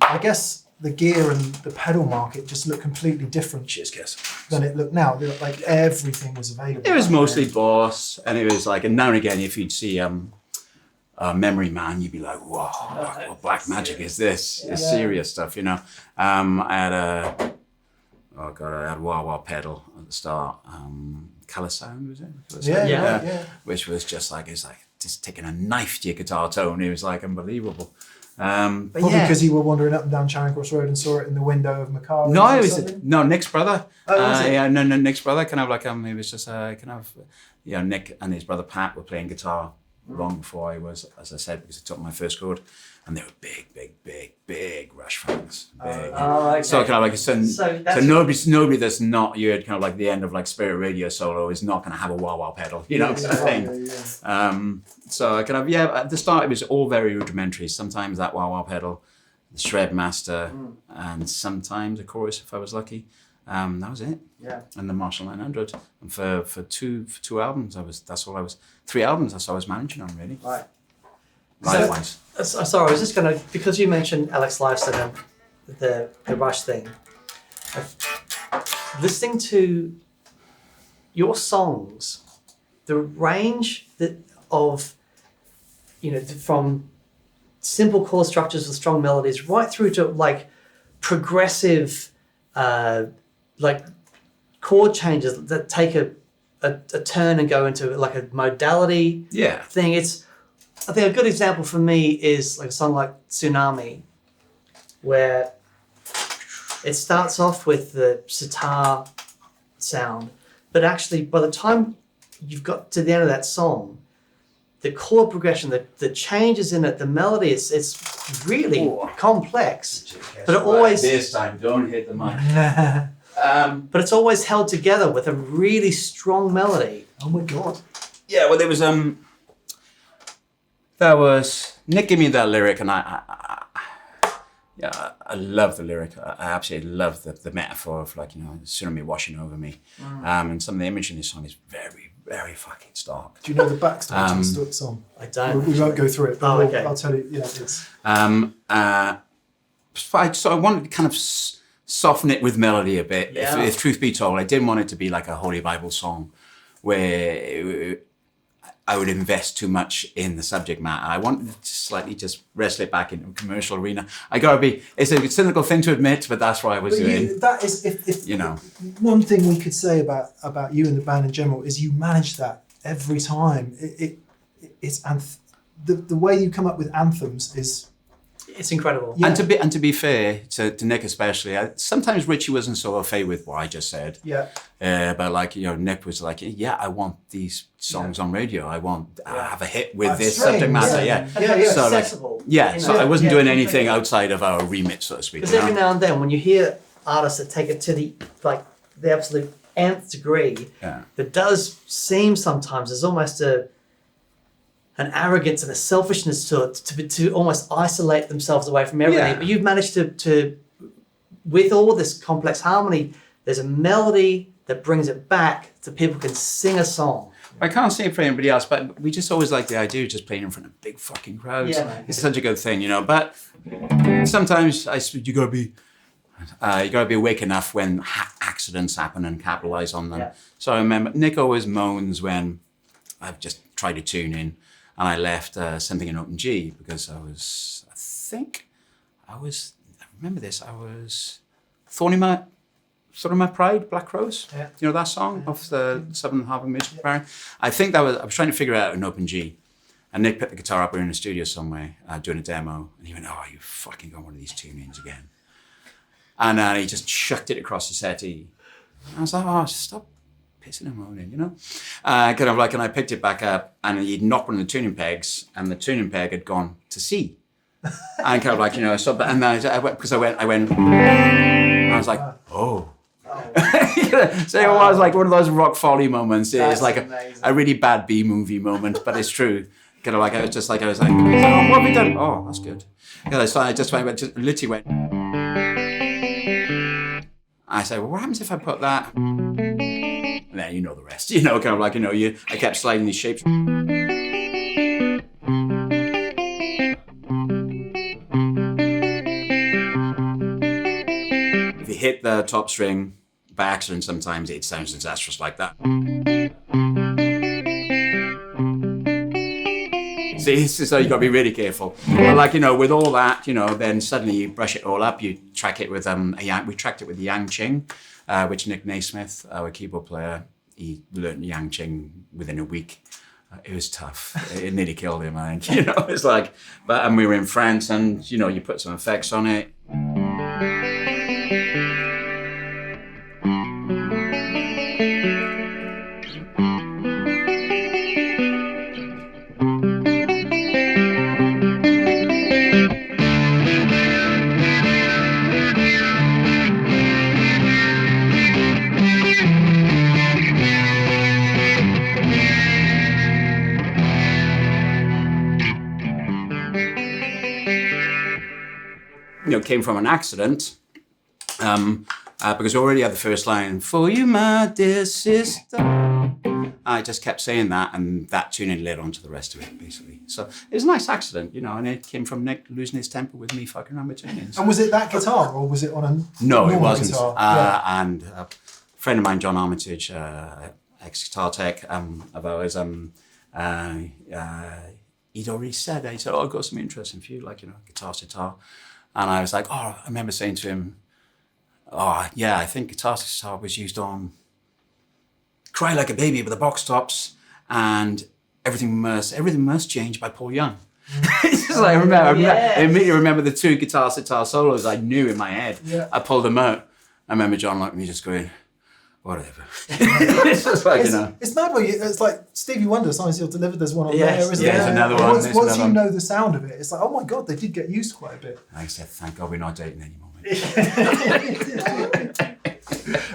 I guess the gear and the pedal market just looked completely different. Cheers, kiss. Than it looked now. Like everything was available. It was mostly Boss, and it was like, and now and again, if you'd see Memory Man, you'd be like, whoa, what black magic is this? It's serious stuff, you know. I had Wah Wah pedal at the start. Color Sound, was it? Yeah. Which was just like, it's like just taking a knife to your guitar tone. It was like unbelievable. But Probably because you were wandering up and down Charing Cross Road and saw it in the window of Macau. No, it was Nick's brother. Oh, was it? Yeah, no, Nick's brother. Kind of like he was just kind of, you know, Nick and his brother Pat were playing guitar long before I was, as I said, because I took my first chord, and they were big Rush fans. Big. Okay. So kind of like so nobody that's not you had kind of like the end of like Spirit Radio solo is not going to have a wah wah pedal, you know, kind of thing. So I kind of at the start it was all very rudimentary. Sometimes that wah wah pedal, the shred master, and sometimes a chorus if I was lucky. That was it. Yeah. And the Marshall 900. And for two albums, 3 albums that's all I was managing on, really. Right. Likewise. Sorry, I was just going to, because you mentioned Alex Lifeson and the Rush thing, listening to your songs, the range of, you know, from simple chord structures with strong melodies right through to like progressive, like chord changes that take a turn and go into like a modality thing. I think a good example for me is like a song like Tsunami, where it starts off with the sitar sound, but actually by the time you've got to the end of that song, the chord progression, the changes in it, the melody, it's really complex. But it always this time, don't hit the mic. but it's always held together with a really strong melody. Oh my God. Yeah, well, there was Nick gave me that lyric, and I love the lyric. I absolutely love the metaphor of like, you know, tsunami washing over me. And some of the imagery in this song is very, very fucking stark. Do you know the backstory to the song? I don't. We won't go through it, but okay. I'll tell you. Yeah, it's. So I wanted to kind of soften it with melody a bit. Yeah. If truth be told, I didn't want it to be like a Holy Bible song where I would invest too much in the subject matter. I wanted to slightly just wrestle it back into a commercial arena. It's a cynical thing to admit, but that's what I was doing. That is, if you know, one thing we could say about you and the band in general is you manage that every time. It's the way you come up with anthems is. It's incredible. Yeah. And to be fair to Nick especially, sometimes Richie wasn't so au fait with what I just said. Yeah. But like, you know, Nick was like, yeah, I want these songs on radio. I want to have a hit with this subject matter. Yeah. So accessible. Like, so I wasn't doing anything outside of our remit, so to speak. Because every now and then, when you hear artists that take it to the absolute nth degree, there does seem sometimes there's almost an arrogance and a selfishness to it, to almost isolate themselves away from everything. Yeah. But you've managed to, with all this complex harmony, there's a melody that brings it back so people can sing a song. I can't say it for anybody else, but we just always like the idea of just playing in front of big fucking crowds. Yeah. It's such a good thing, you know. But sometimes you gotta be awake enough when accidents happen and capitalize on them. Yeah. So I remember Nick always moans when I've just tried to tune in. And I left something in open G because I remember this, I was Thorny Sort of My Pride, Black Rose. Yeah. You know that song off the Southern Harbour Music Band? I think I was trying to figure it out in open G. And Nick picked the guitar up. We were in the studio somewhere doing a demo. And he went, oh, you fucking got one of these tunings again. And he just chucked it across the settee. And I was like, oh, stop pissing and moaning, you know? Kind of like, and I picked it back up and he'd knocked one of the tuning pegs and the tuning peg had gone to C. And kind of like, you know, so, and then I went, and I was like, oh. So it was like one of those Rock Folly moments. It's like a really bad B movie moment, but it's true. Kind of like, I was like, oh, what have we done? Oh, that's good. So I just literally went. I said, well, what happens if I put that? And then you know the rest. You know, kind of like, you know, I kept sliding these shapes. If you hit the top string by accident, sometimes it sounds disastrous like that. See, so you got to be really careful. But like, you know, with all that, you know, then suddenly you brush it all up. You track it with we tracked it with the Yang Ching, which Nick Naismith, our keyboard player, he learned Yang Ching within a week. It was tough. It nearly killed him, I think. You know, it's like, and we were in France, and you know, you put some effects on it. You know, came from an accident because we already had the first line, for you, my dear sister. I just kept saying that, and that tuning led on to the rest of it, basically. So it was a nice accident, you know, and it came from Nick losing his temper with me fucking around with tunings. And was it that guitar, or was it on a No, it normal wasn't. guitar? And a friend of mine, John Armitage, ex-guitar tech of ours, he'd already said, he said, oh, I've got something interesting for you, like, you know, guitar, sitar. And I was like, oh, I remember saying to him, oh, yeah, I think guitar sitar was used on Cry Like a Baby with the box tops and Everything Must Change by Paul Young. It's just like, I immediately remember the two guitar sitar solos I knew in my head. Yeah. I pulled them out. I remember John like me just going, whatever. It's just like, you know. It's mad when it's like Stevie Wonder, Sometimes He'll Deliver, there's one on there, isn't there? There's another one. Once you know the sound of it, it's like, oh my God, they did get used quite a bit. I said, thank God we're not dating anymore, mate.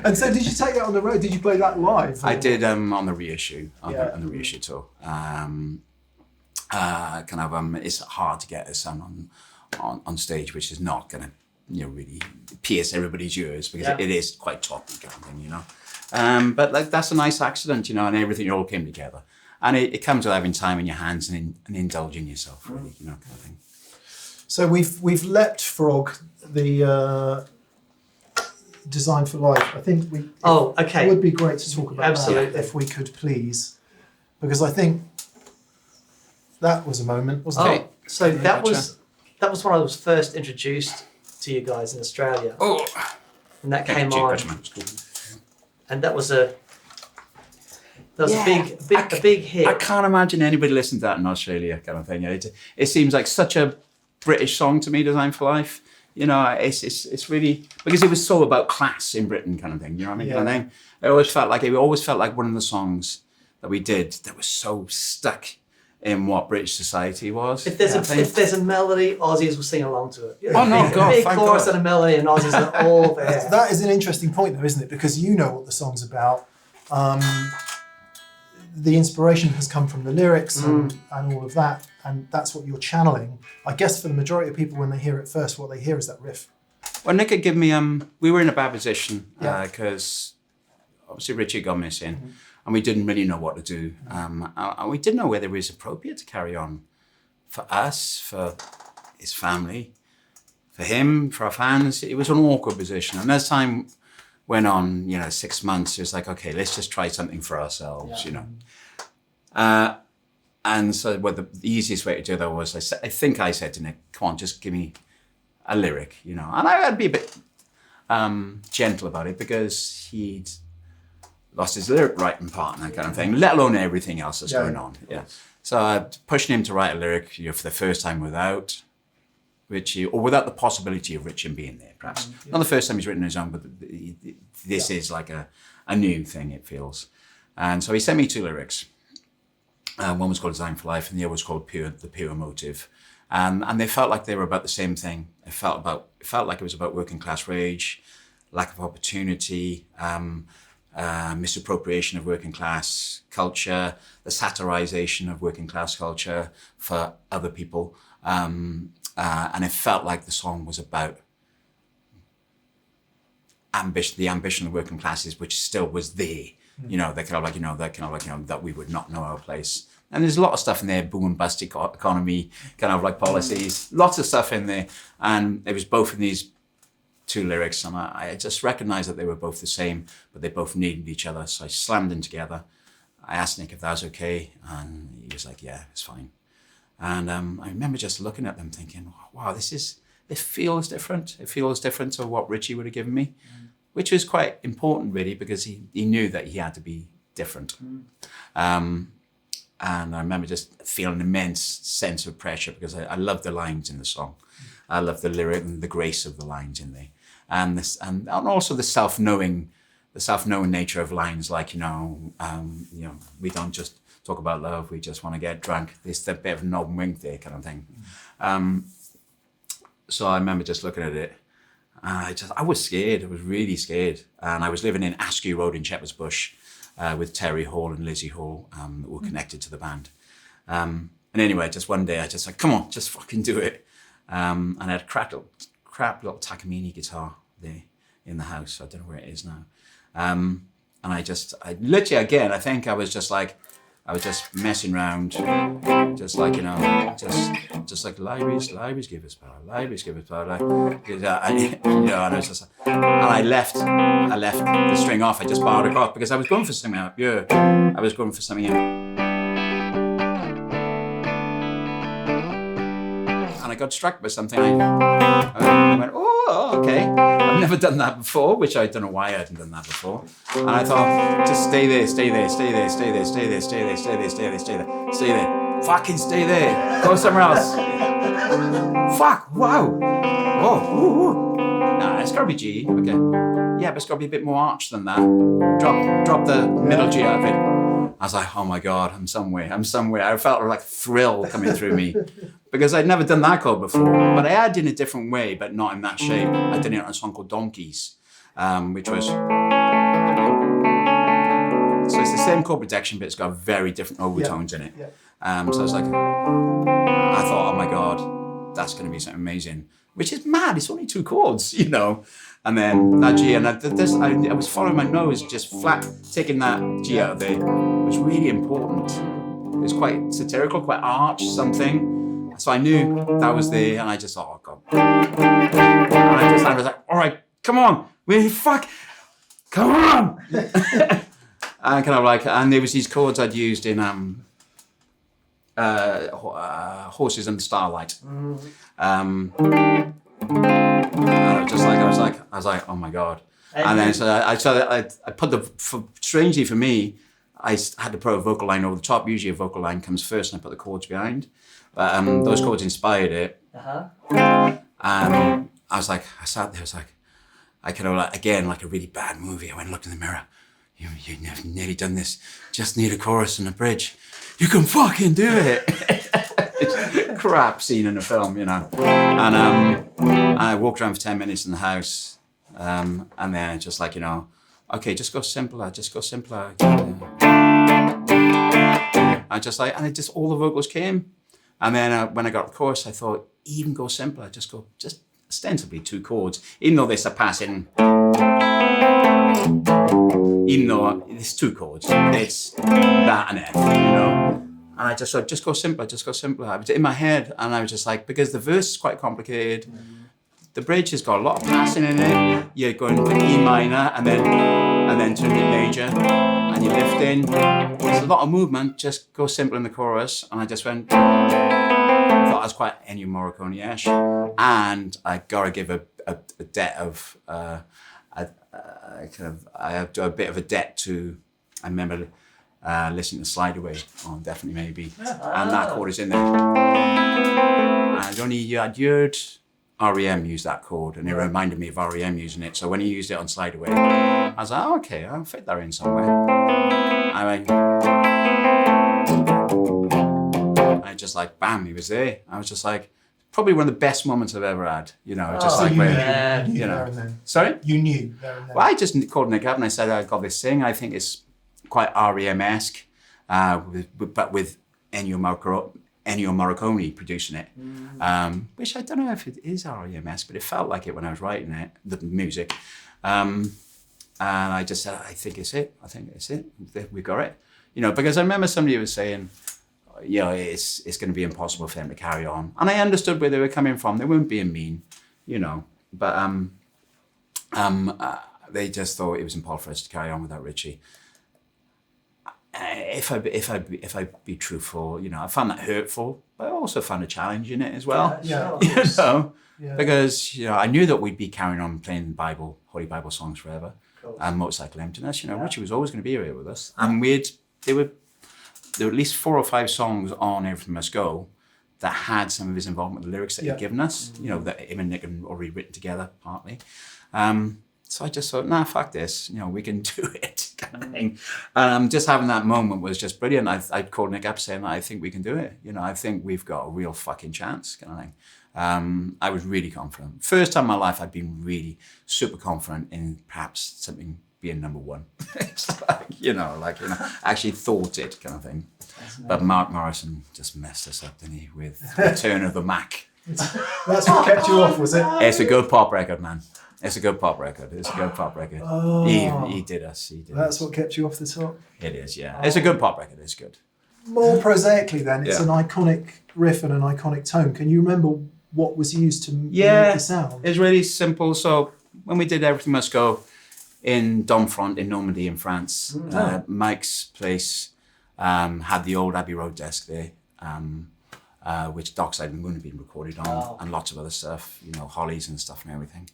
And so did you take that on the road? Did you play that live? Or? I did on the reissue, on the reissue tour. It's hard to get a sound on stage, which is not going to, you know, really pierce everybody's ears because it is quite toppy kind of thing, you know. But like that's a nice accident, you know, and everything all came together. And it comes with having time in your hands and indulging yourself, really, you know, kind of thing. So we've leapt Frog, the Design for Life. I think it would be great to talk about that if we could, please, because I think that was a moment, wasn't it? So that was when I was first introduced to you guys in Australia. Oh, and that came on, and that was a big hit. I can't imagine anybody listening to that in Australia, kind of thing. It seems like such a British song to me, Design for Life. You know, it's really because it was so about class in Britain, kind of thing. You know what I mean? Kind of thing. It always felt like one of the songs that we did that was so stuck in what British society was. If there's a melody, Aussies will sing along to it. Big chorus and a melody, and Aussies are all there. That is an interesting point, though, isn't it? Because you know what the song's about. The inspiration has come from the lyrics and all of that, and that's what you're channeling. I guess for the majority of people, when they hear it first, what they hear is that riff. Well, Nick had given me, we were in a bad position because obviously Richie got missing and we didn't really know what to do. And we didn't know whether it was appropriate to carry on for us, for his family, for him, for our fans. It was an awkward position. And as time went on, 6 months, it was like, okay, let's just try something for ourselves, you know. And so the easiest way to do that was, I think I said to Nick, come on, just give me a lyric, you know. And I'd be a bit, gentle about it because he'd lost his lyric writing partner kind of thing, let alone everything else that's going on. Yeah. So pushing him to write a lyric, for the first time without Richie, or without the possibility of Richie being there, perhaps. Not the first time he's written his own, but this is like a new thing, it feels. And so he sent me 2 lyrics. One was called Design for Life, and the other was called The Pure Motive. And they felt like they were about the same thing. It felt like it was about working class rage, lack of opportunity, misappropriation of working class culture, the satirization of working class culture for other people. And it felt like the song was about the ambition of the working classes, which still was there. That we would not know our place. And there's a lot of stuff in there, boom and bust economy, kind of like policies, lots of stuff in there. And it was both in these 2 lyrics, and I just recognized that they were both the same, but they both needed each other. So I slammed them together. I asked Nick if that was okay, and he was like, yeah, it's fine. And I remember just looking at them thinking, wow, it feels different. It feels different to what Richie would have given me, which was quite important really, because he knew that he had to be different. And I remember just feeling an immense sense of pressure because I love the lines in the song. I love the lyric and the grace of the lines in there. And also the self-knowing nature of lines like, we don't just talk about love, we just want to get drunk. There's a bit of nod and wink there kind of thing. So I remember just looking at it. I was scared. I was really scared. And I was living in Askew Road in Shepherd's Bush with Terry Hall and Lizzie Hall, who were connected to the band. And anyway, just one day I just like, come on, just fucking do it. And I had a crap little Takamine guitar there in the house. I don't know where it is now. And I literally, again, I think I was just messing around, just like libraries give us power, and I was just, and I left the string off. I just barred it off because I was going for something out. Yeah, I was going for something out. And I got struck by something. I went, oh, okay. I've never done that before, which I don't know why I hadn't done that before. And I thought, just stay there. Fucking stay there. Go somewhere else. Fuck, wow. Oh, ooh. Nah, it's gotta be G. Okay. Yeah, but it's gotta be a bit more arch than that. Drop the middle G out of it. I was like, oh my God, I'm somewhere. I felt like a thrill coming through me because I'd never done that chord before, but I had in a different way, but not in that shape. I did it on a song called Donkeys, which was, so it's the same chord protection, but it's got very different overtones in it. So I was like, I thought, oh my God, that's going to be something amazing, which is mad. It's only 2 chords, And then that G, and I was following my nose, just flat, taking that G out of there was really important. It was quite satirical, quite arch, something. So I knew that was there, and I just thought, oh God. And I was like, all right, come on, come on. And kind of like, and there was these chords I'd used in Horses and the Starlight. And I was like, oh my God. And then so I put strangely for me, I had to put a vocal line over the top. Usually a vocal line comes first and I put the chords behind. But those chords inspired it. I sat there, I kind of again, like a really bad movie. I went and looked in the mirror. You've nearly done this. Just need a chorus and a bridge. You can fucking do it. Crap scene in a film, And I walked around for 10 minutes in the house. And then just like, okay, just go simpler. I just like, and it just, all the vocals came. And then when I got the chorus, I thought, even go simpler. Just ostensibly 2 chords, even though they're surpassing. Even though it's 2 chords, it's that and F, And I just thought, just go simpler. I was in my head, and I was just like, because the verse is quite complicated, the bridge has got a lot of passing in it. You're going to E minor, and then turn it major, and you're lifting. There's a lot of movement. Just go simple in the chorus, and I just went. I thought I was quite Ennio Morricone-ish, and I gotta give a a debt of I have a bit of a debt to. I remember listening to Slide Away on Definitely Maybe, and that chord is in there. And I'd heard REM use that chord, and it reminded me of REM using it. So when he used it on Slide Away, I was like, oh, okay, I'll fit that in somewhere. I just like, bam, he was there. I was just like, probably one of the best moments I've ever had. Just like where, Sorry? You knew there and then. Well, I just called Nick up and I said, I've got this thing. I think it's quite REM-esque, but with Ennio Morricone producing it, which I don't know if it is REM-esque, but it felt like it when I was writing it, the music. And I just said, I think it's it. We've got it. Because I remember somebody was saying, it's going to be impossible for them to carry on. And I understood where they were coming from. They weren't being mean, but they just thought it was impossible for us to carry on without Richie. If I be truthful, I found that hurtful, but I also found a challenge in it as well. Because I knew that we'd be carrying on playing Holy Bible songs forever, and Motorcycle Emptiness. Richie was always going to be here with us, and there were at least 4 or 5 songs on Everything Must Go that had some of his involvement with the lyrics that he'd given us. That him and Nick had already written together partly. So I just thought, nah, fuck this. We can do it, kind of thing. Just having that moment was just brilliant. I called Nick up saying, I think we can do it. I think we've got a real fucking chance, kind of thing. I was really confident. First time in my life, I'd been really super confident in perhaps something being number one. It's like, actually thought it, kind of thing. But Mark Morrison just messed us up, didn't he, with Return of the Mac. That's what kept you off, was it? It's a good pop record, man. It's a good pop record. Oh. He did us. That's what kept you off the top? It is, yeah. It's a good pop record. It's good. More prosaically then, it's an iconic riff and an iconic tone. Can you remember what was used to make the sound? It's really simple. So when we did Everything Must Go in Domfront in Normandy in France, Mike's place had the old Abbey Road desk there, which Dockside and Moon had been recorded on, and lots of other stuff, Hollies and stuff and everything.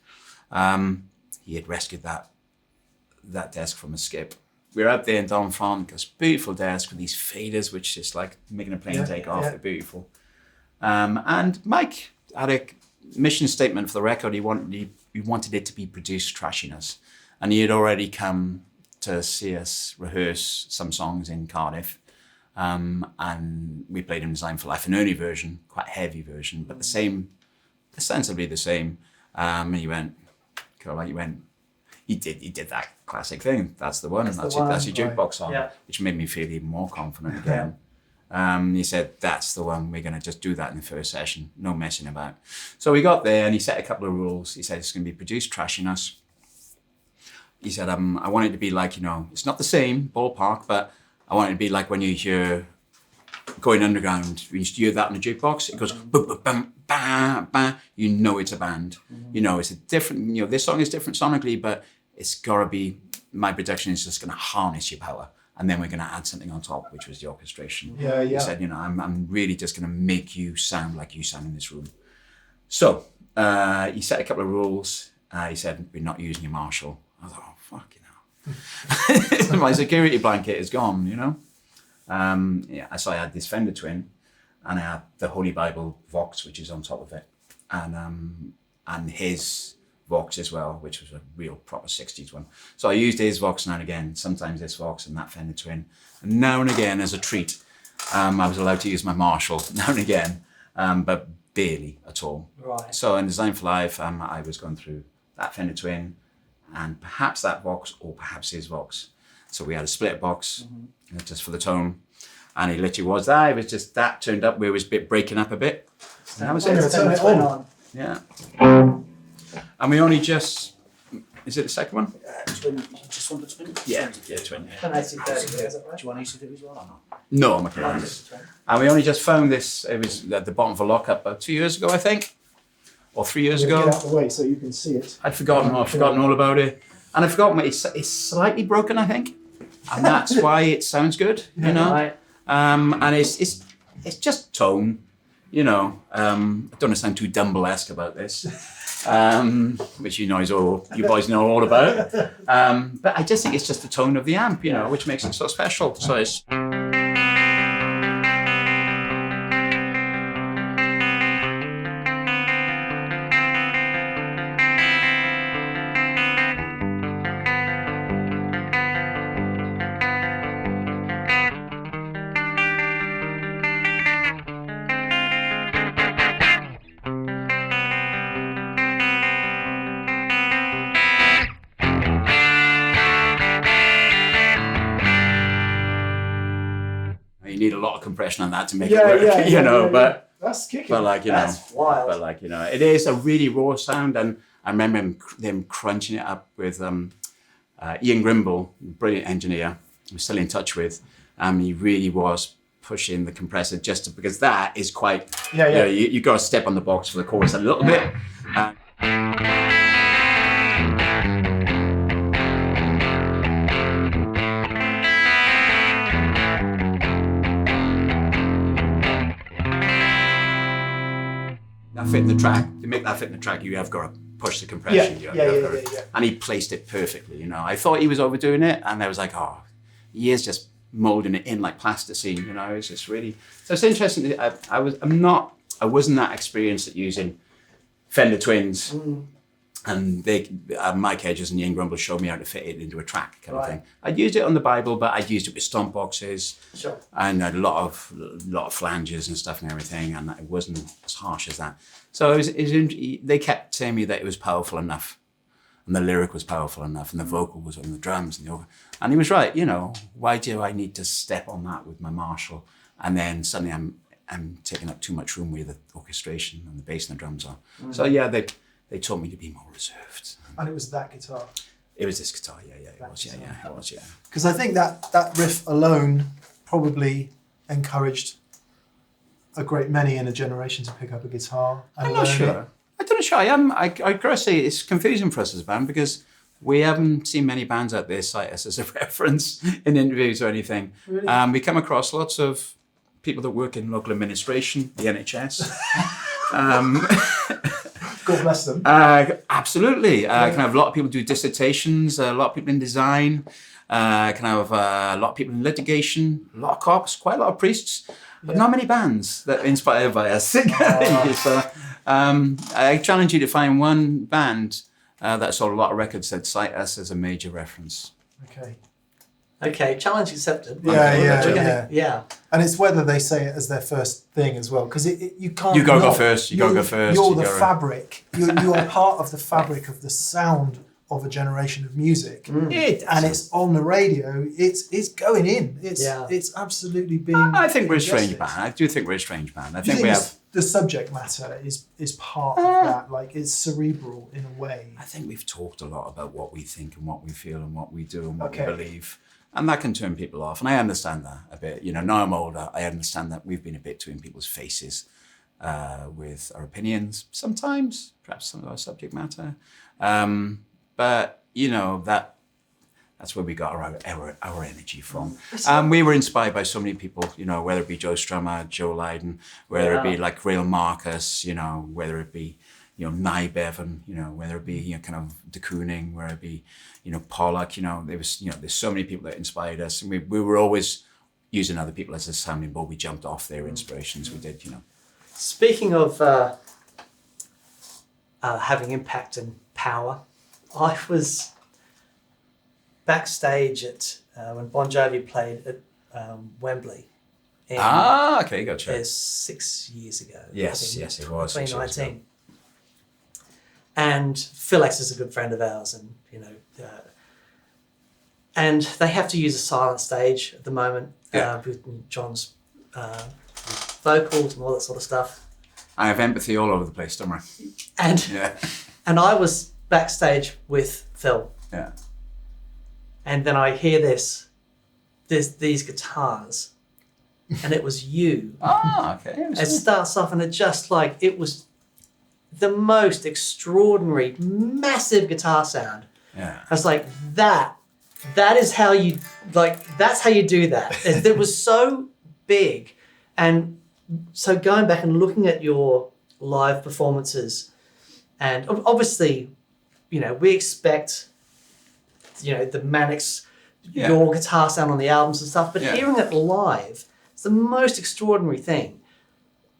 He had rescued that desk from a skip. We were out there in Domfront, this beautiful desk with these faders, which is like making a plane take off. They're beautiful. And Mike had a mission statement for the record. He wanted it to be produced trashiness. And he had already come to see us rehearse some songs in Cardiff. And we played him Design for Life, an early version, quite heavy version, but ostensibly the same. And he went, he did that classic thing. That's the one. That's your jukebox song, which made me feel even more confident again. He said, that's the one. We're going to just do that in the first session. No messing about. So we got there and he set a couple of rules. He said, it's going to be produced trashiness. He said, I want it to be like, it's not the same ballpark, but I want it to be like when you hear Going Underground, when you hear that in a jukebox, it goes boom, boom, bam, bam, bam. It's a band. It's a different, this song is different sonically, but it's got to be, my production is just going to harness your power. And then we're going to add something on top, which was the orchestration. He said, I'm really just going to make you sound like you sound in this room. So he set a couple of rules. He said, we're not using your Marshall. I was like, oh, fuck, my security blanket is gone, So I had this Fender Twin, and I had the Holy Bible Vox, which is on top of it, and his Vox as well, which was a real proper 60s one. So I used his Vox now and again, sometimes this Vox and that Fender Twin, and now and again as a treat, I was allowed to use my Marshall now and again, but barely at all. Right. So in Design for Life, I was going through that Fender Twin, and perhaps that Vox or perhaps his Vox. So we had a split box just for the tone. And it literally was that. It was just that turned up where it was breaking up a bit. And that was it. Turn it on. Yeah. And we only just, is it the second one? Twin. You just want the twin? Yeah, twin. An 1830, is it right? Do you want AC2 as well or not? No, I'm okay. And we only just found this, it was at the bottom of a lockup about 2 years ago, I think. Or 3 years ago. Get out of the way so you can see it. I'd forgotten all about it. And I'd forgotten, it's slightly broken, I think. And that's why it sounds good, Right. And it's just tone. you know, I don't want to sound too Dumble-esque about this, which you boys know all about. But I just think it's just the tone of the amp, you know, which makes it so special. So it's. You need a lot of compression on that to make it work, you know, but that's kicking. But like, you know, That's wild. But like, you know, it is a really raw sound, and I remember them crunching it up with Ian Grimble, brilliant engineer, I'm still in touch with. He really was pushing the compressor because that is quite, you know, you got to step on the box for the chorus a little bit. That fit in the track. To make that fit in the track, you have got to push the compression. Yeah. And he placed it perfectly. You know, I thought he was overdoing it, and I was like, oh, he is just molding it in like plasticine. You know, it's just really. So it's interesting. I wasn't that experienced at using Fender Twins, and Mike Hedges and Ian Grumble showed me how to fit it into a track kind of thing. I'd used it on the Bible, but I'd used it with stomp boxes, and a lot of flanges and stuff and everything, and it wasn't as harsh as that. So they kept telling me that it was powerful enough, and the lyric was powerful enough, and the vocal was on the drums, and he was right. You know, why do I need to step on that with my Marshall, and then suddenly I'm taking up too much room where the orchestration and the bass and the drums are. So yeah, they taught me to be more reserved. And it was that guitar. It was this guitar, it was. Because I think that riff alone probably encouraged a great many in a generation to pick up a guitar. And I'm not sure. I don't know sure. I gotta say it's confusing for us as a band because we haven't seen many bands out there cite us as a reference in interviews or anything. Really? We come across lots of people that work in local administration, the NHS. God bless them. Absolutely. Kind of a lot of people do dissertations, a lot of people in design, a lot of people in litigation, a lot of cops, quite a lot of priests, but not many bands that are inspired by us. So, I challenge you to find one band that sold a lot of records that cite us as a major reference. Okay, challenge accepted. Yeah. And it's whether they say it as their first thing as well, because you can't. You gotta go first. You're the fabric. You are part of the fabric of the sound of a generation of music, and it's on the radio. It's going in. It's absolutely being. I think we're a strange band. I do think we're a strange band. I think we have. The subject matter is part of that. Like it's cerebral in a way. I think we've talked a lot about what we think and what we feel and what we do and what we believe. And that can turn people off. And I understand that a bit. You know, now I'm older, I understand that we've been a bit too in people's faces with our opinions. Sometimes, perhaps some of our subject matter. But, you know, that's where we got our energy from. We were inspired by so many people, you know, whether it be Joe Strummer, Joe Lydon, whether it be like Rail Marcus, you know, whether it be, you know, Nye Bevan, you know, whether it be, you know, kind of de Kooning, whether it be, you know, Pollock, you know, there's so many people that inspired us. And we were always using other people as a sounding board. We jumped off their inspirations. We did, you know. Speaking of having impact and power, I was backstage at when Bon Jovi played at Wembley. Okay, gotcha. 6 years ago. Yes, it was. 2019. And Phil X is a good friend of ours, and you know, and they have to use a silent stage at the moment with John's vocals and all that sort of stuff. I have empathy all over the place, don't worry. And I was backstage with Phil. Yeah. And then I hear these guitars, and it was you. Okay. It starts off, and it was the most extraordinary, massive guitar sound. Yeah. I was like, that is how you, like, that's how you do that. It was so big. And So going back and looking at your live performances, and obviously, we expect, the Manics, your guitar sound on the albums and stuff, but hearing it live, it's the most extraordinary thing.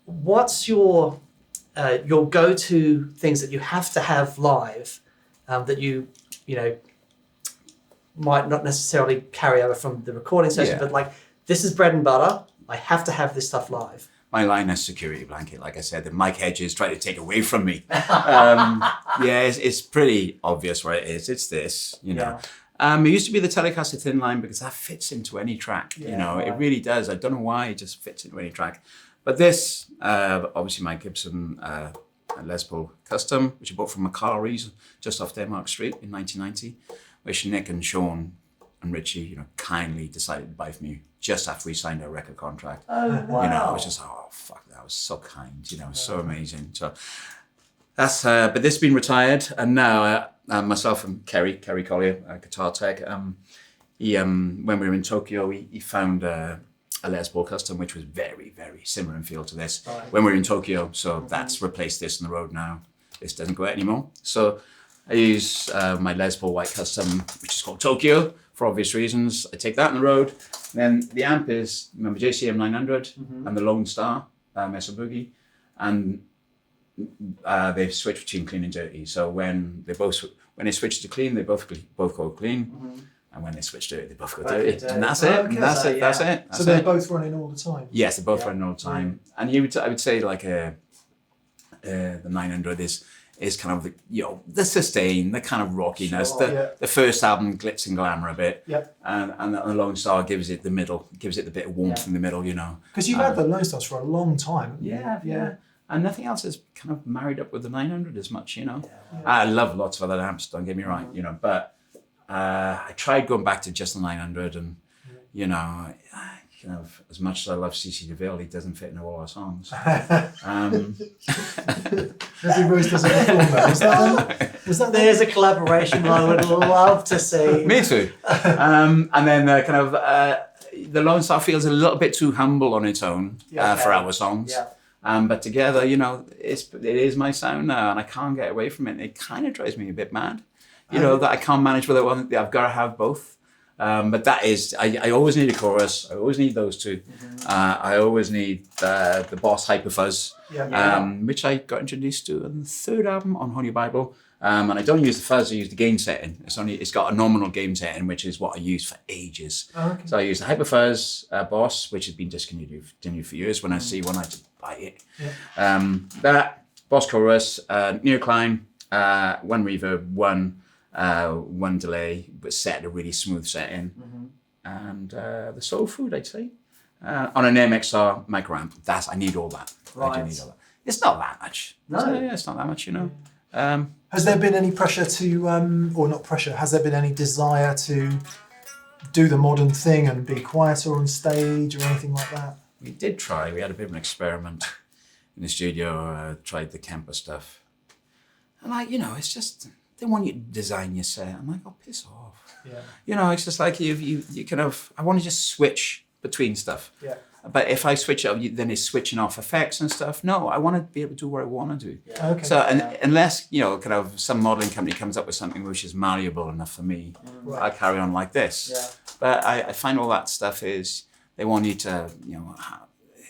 What's your go-to things that you have to have live that you might not necessarily carry over from the recording session, but like, this is bread and butter. I have to have this stuff live. My Linus security blanket, like I said, that Mike Hedges tried to take away from me. It's pretty obvious what it is. It's this, It used to be the Tele Thinline because that fits into any track. It really does. I don't know why, it just fits into any track. But this, obviously my Gibson Les Paul Custom, which I bought from McCarry's just off Denmark Street in 1990, which Nick and Sean and Richie, kindly decided to buy for me just after we signed our record contract. Oh, wow. I was just, oh, fuck, that was so kind, so amazing. So that's, but this has been retired, and now myself and Kerry Collier, guitar tech, when we were in Tokyo, he found a Les Paul Custom, which was very, very similar in feel to this when we were in Tokyo. So that's replaced this on the road now. This doesn't go out anymore. So I use my Les Paul White Custom, which is called Tokyo, for obvious reasons. I take that on the road. Then the amp is, remember, JCM 900 and the Lone Star, Mesa Boogie. And they've switched between clean and dirty. So when they switch to clean, they both go clean. And when they switch to it, they both go dirty. And that's it. And that's it. That's it. So they're both running all the time? Yes, they're both running all the time. And I would say like the 900 is kind of the sustain, the kind of rockiness, the first album glitz and glamour a bit, and the Lone Star gives it the middle, gives it the bit of warmth in the middle, Because you've had the Lone Stars for a long time. Yeah. And nothing else is kind of married up with the 900 as much, I love lots of other amps, don't get me right, but I tried going back to just the 900, and as much as I love CC DeVille, he doesn't fit in all our songs. Lizzie Rose doesn't perform that. Was that There's a collaboration I would love to see. Me too. And then the Lone Star feels a little bit too humble on its own for our songs. But together, it is my sound now, and I can't get away from it. It kind of drives me a bit mad, that I can't manage whether I've got to have both. But that is, I always need a chorus. I always need those two. I always need the Boss Hyper Fuzz, which I got introduced to on the third album on Holy Bible. And I don't use the fuzz, I use the gain setting. It's got a nominal gain setting, which is what I used for ages. So I use the Hyper Fuzz Boss, which has been discontinued for years. When I see one, I just buy it. That Boss chorus, neocline, one reverb, one delay, but set at a really smooth setting, and the soul food, I'd say, on an MXR micro amp. I need all that. I do need all that. It's not that much. No, it's not that much. Has there been any pressure to, or not pressure? Has there been any desire to do the modern thing and be quieter on stage or anything like that? We did try. We had a bit of an experiment in the studio. Tried the Kemper stuff, and it's just. They want you to design your set. I'm like, oh, piss off. It's just like you kind of, I want to just switch between stuff. But if I switch up, then it's switching off effects and stuff. No, I want to be able to do what I want to do. So unless, kind of some modeling company comes up with something which is malleable enough for me, I carry on like this. But I find all that stuff is, they want you to,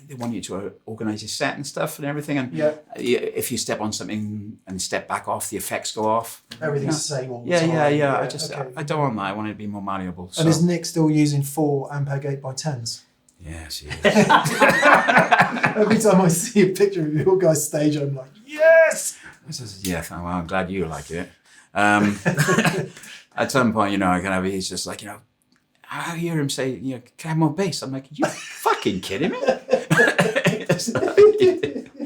they want you to organize your set and stuff and everything. And if you step on something and step back off, the effects go off. Everything's the same all the time. I don't want that. I want it to be more malleable. And is Nick still using 4 Ampeg 8x10s? Yes, he is. Every time I see a picture of your guys' stage, I'm like, yes! Well, I'm glad you like it. At some point, he's just like, I hear him say, can I have more bass? I'm like, you fucking kidding me?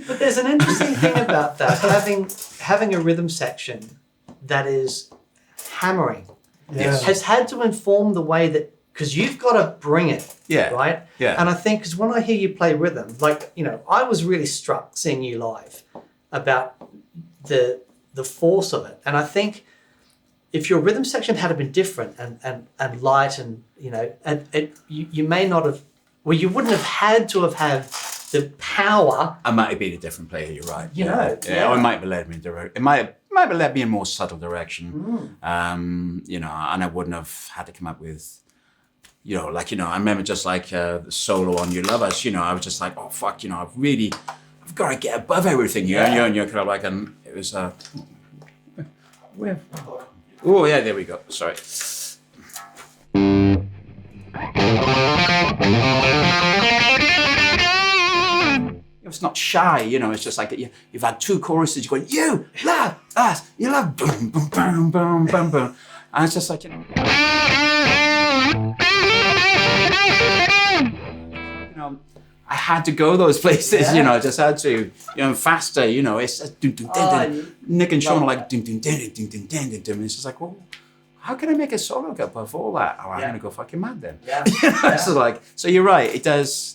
But there's an interesting thing about that, having a rhythm section that is hammering has had to inform the way that, because you've got to bring it, right? And I think, because when I hear you play rhythm, I was really struck seeing you live about the force of it. And I think if your rhythm section had been different and light and, you may not have, you wouldn't have had to have had the power. I might have been a different player. You're right. You know, yeah. Or it might have led me in it might have led me in a more subtle direction. You know, and I wouldn't have had to come up with, you know, like, you know, I remember just like the solo on "You Love Us." You know, I was just like, oh fuck, you know, I've got to get above everything. You know, and you're kind of like, and it was where? Oh yeah, there we go. Sorry. It's not shy, you know. It's just like you've had two choruses. You're going, you love us, you love boom, boom, boom, boom, boom, boom, and it's just like, you know, I had to go those places, you know. I just had to, you know, faster, you know. It's Nick and Sean are like it's just like, well, how can I make a solo go above all that? Oh, I'm gonna go fucking mad then. Yeah. You know, so like, so you're right. It does.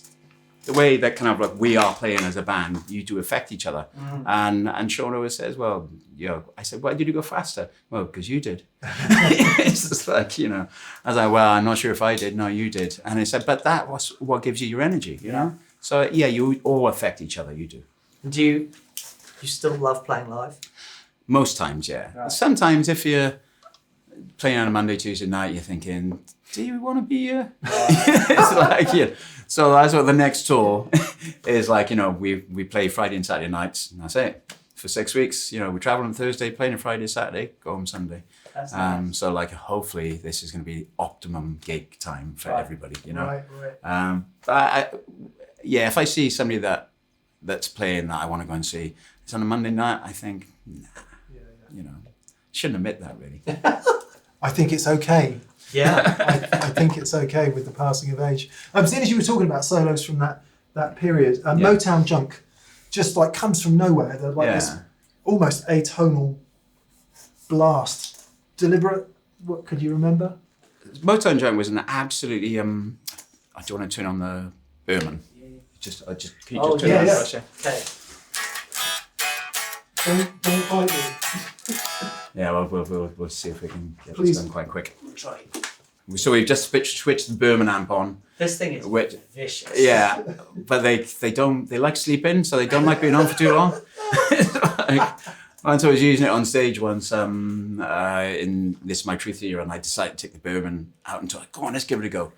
The way that kind of like we are playing as a band, you do affect each other. And Sean always says, well, you know, I said, why did you go faster? Well, because you did. It's just like, you know, I was like, well, I'm not sure if I did. No, you did. And he said, but that was what gives you your energy, you know? So yeah, you all affect each other, you do. Do you still love playing live? Most times, yeah. Right. Sometimes if you're playing on a Monday, Tuesday night, you're thinking, do you want to be here? It's like, yeah. So that's what the next tour is like, you know, we play Friday and Saturday nights, and that's it. For 6 weeks, you know, we travel on Thursday, playing on Friday, Saturday, go home Sunday. That's nice. So like, hopefully this is going to be optimum gig time for everybody, you know. Right. But yeah, if I see somebody that's playing that I want to go and see, it's on a Monday night, I think, nah, you know, shouldn't admit that really. I think it's okay. Yeah. I think it's okay with the passing of age. Seeing as you were talking about solos from that period, Motown Junk just like comes from nowhere. They're like this almost atonal blast. Deliberate. What could you remember? Motown Junk was an absolutely. I don't want to turn on the Burman. Can you turn it on for us? Okay. Don't bite me. Yeah, we'll see if we can get Please. this done quite quick. Try. So we've just switched the Burman amp on. This thing is Which- vicious. Yeah, but they like sleeping, so they don't like being on for too long. Once I was using it on stage once in this My Truth era, and I decided to take the Burman out and like, go on, let's give it a go.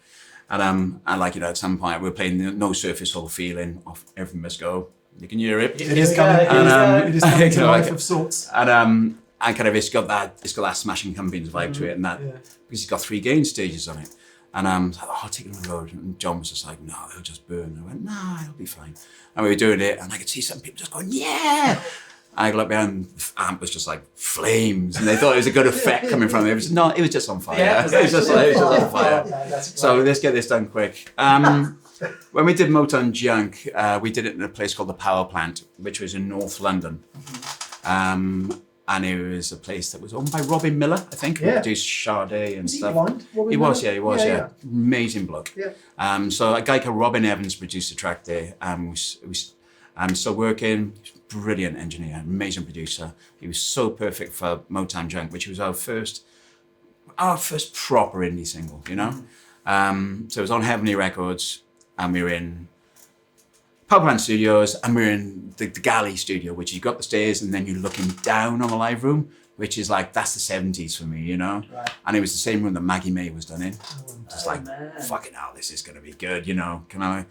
And like, you know, at some point we were playing the No Surface Hole feeling off Everything Must Go. You can hear it. It is coming. It is coming to life of sorts. And kind of it's got that Smashing Pumpkins vibe to it, and that because it's got 3 gain stages on it. And I was like, oh, I'll take it on the road. And John was just like, no, it'll just burn. I went, no, it'll be fine. And we were doing it, and I could see some people just going, yeah. I got up behind, the amp was just like flames, and they thought it was a good effect coming from it. It was not. It was just on fire. Yeah, it was just on fire. That's So let's get this done quick. When we did Motown Junk, we did it in a place called the Power Plant, which was in North London. And it was a place that was owned by Robin Miller, I think, who produced Sade and Was he stuff. blind, Robin He was, Miller? yeah, he was, Yeah. Amazing bloke. Yeah. So a guy called Robin Evans produced the track there. I'm still working. Brilliant engineer, amazing producer. He was so perfect for Motown Junk, which was our first proper indie single, you know? So it was on Heavenly Records, and we were in Power Plant Studios, and we were in the galley studio, which you got the stairs, and then you're looking down on the live room, which is like, that's the 70s for me, you know? Right. And it was the same room that Maggie May was done in. Just like, man. fucking hell, this is going to be good, you know? Can I?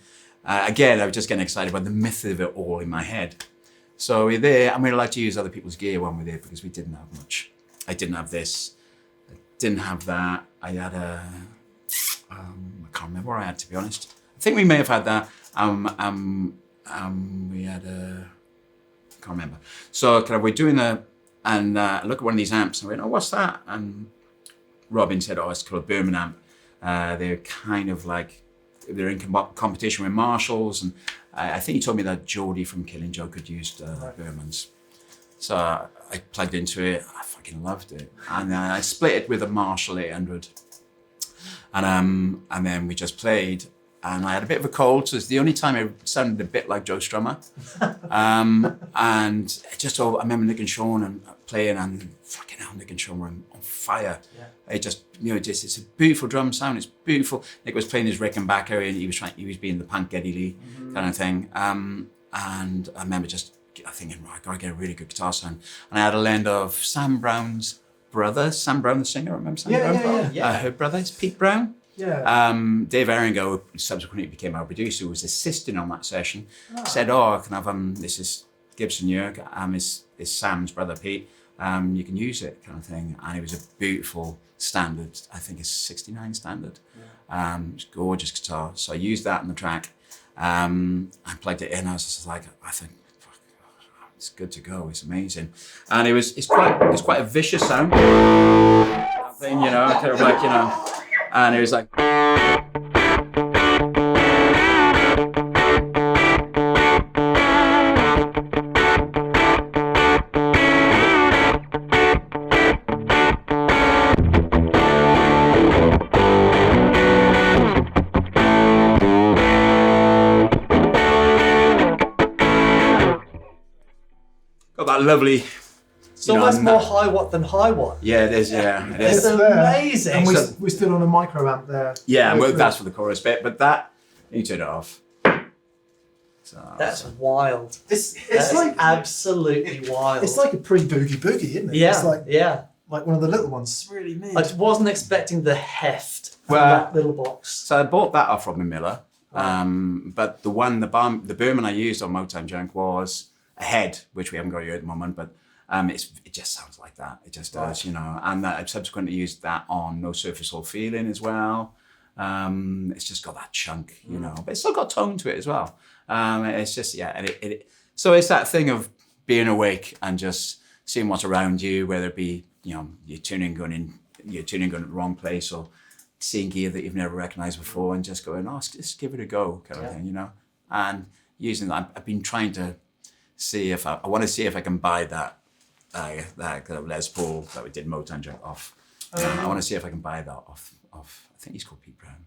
Again, I was just getting excited about the myth of it all in my head. So we're there, and we like to use other people's gear when we're there because we didn't have much. I didn't have this. I didn't have that. I had I can't remember what I had, to be honest. I think we may have had that. We had I can't remember. So kind of we're doing and look at one of these amps, and I went, oh, what's that? And Robin said, oh, it's called a Burman amp. They're kind of like, they're in competition with Marshalls, and I think he told me that Geordie from Killing Joke had used Burmans. So I plugged into it. I fucking loved it, and I split it with a Marshall 800, and then we just played. And I had a bit of a cold, so it's the only time it sounded a bit like Joe Strummer. And I remember Nick and Sean and playing and fucking hell, Nick and Sean were on fire. Yeah. It just, it's a beautiful drum sound. It's beautiful. Nick was playing his Rickenbacker and he was being the punk Geddy Lee kind of thing. And I remember just thinking, right, I gotta get a really good guitar sound. And I had a lend of Sam Brown's brother, Sam Brown the singer, remember Sam Brown? Her brother is Pete Brown. Yeah. Dave Erringo, who subsequently became our producer, who was assisting on that session, said, "Oh, can I have this is Gibson Yerk, is Sam's brother Pete. You can use it," kind of thing. And it was a beautiful standard. I think it's 69 standard. It's gorgeous guitar. So I used that in the track. I plugged it in. I was just like, I think, fuck, it's good to go. It's amazing. And it's quite a vicious sound. That thing, kind of like, and it was like. Got that lovely. It's almost more high watt than high watt. Yeah, it is. Yeah, it is. It's amazing. And we're still on a micro amp there. Yeah, well, that's for the chorus bit, but that you turn it off. So, That's wild. It's That's like absolutely wild. It's like a pre-boogie boogie, isn't it? yeah, It's like yeah. one of the little ones. It's really mid. I wasn't expecting the heft from Well, that little box. So I bought that off Robin Miller, but the Burman I used on Motown Junk was a head, which we haven't got here at the moment, but it just sounds like that. It just does, And I've subsequently used that on No Surface or Feeling as well. It's just got that chunk, but it's still got tone to it as well. It's just, and so it's that thing of being awake and just seeing what's around you, whether it be, you're tuning going at the wrong place or seeing gear that you've never recognized before and just going, just give it a go kind of thing, and using that. I've been trying to see if I want to see if I can buy that kind of Les Paul that we did Motown Junk off. I want to see if I can buy that off. I think he's called Pete Brown.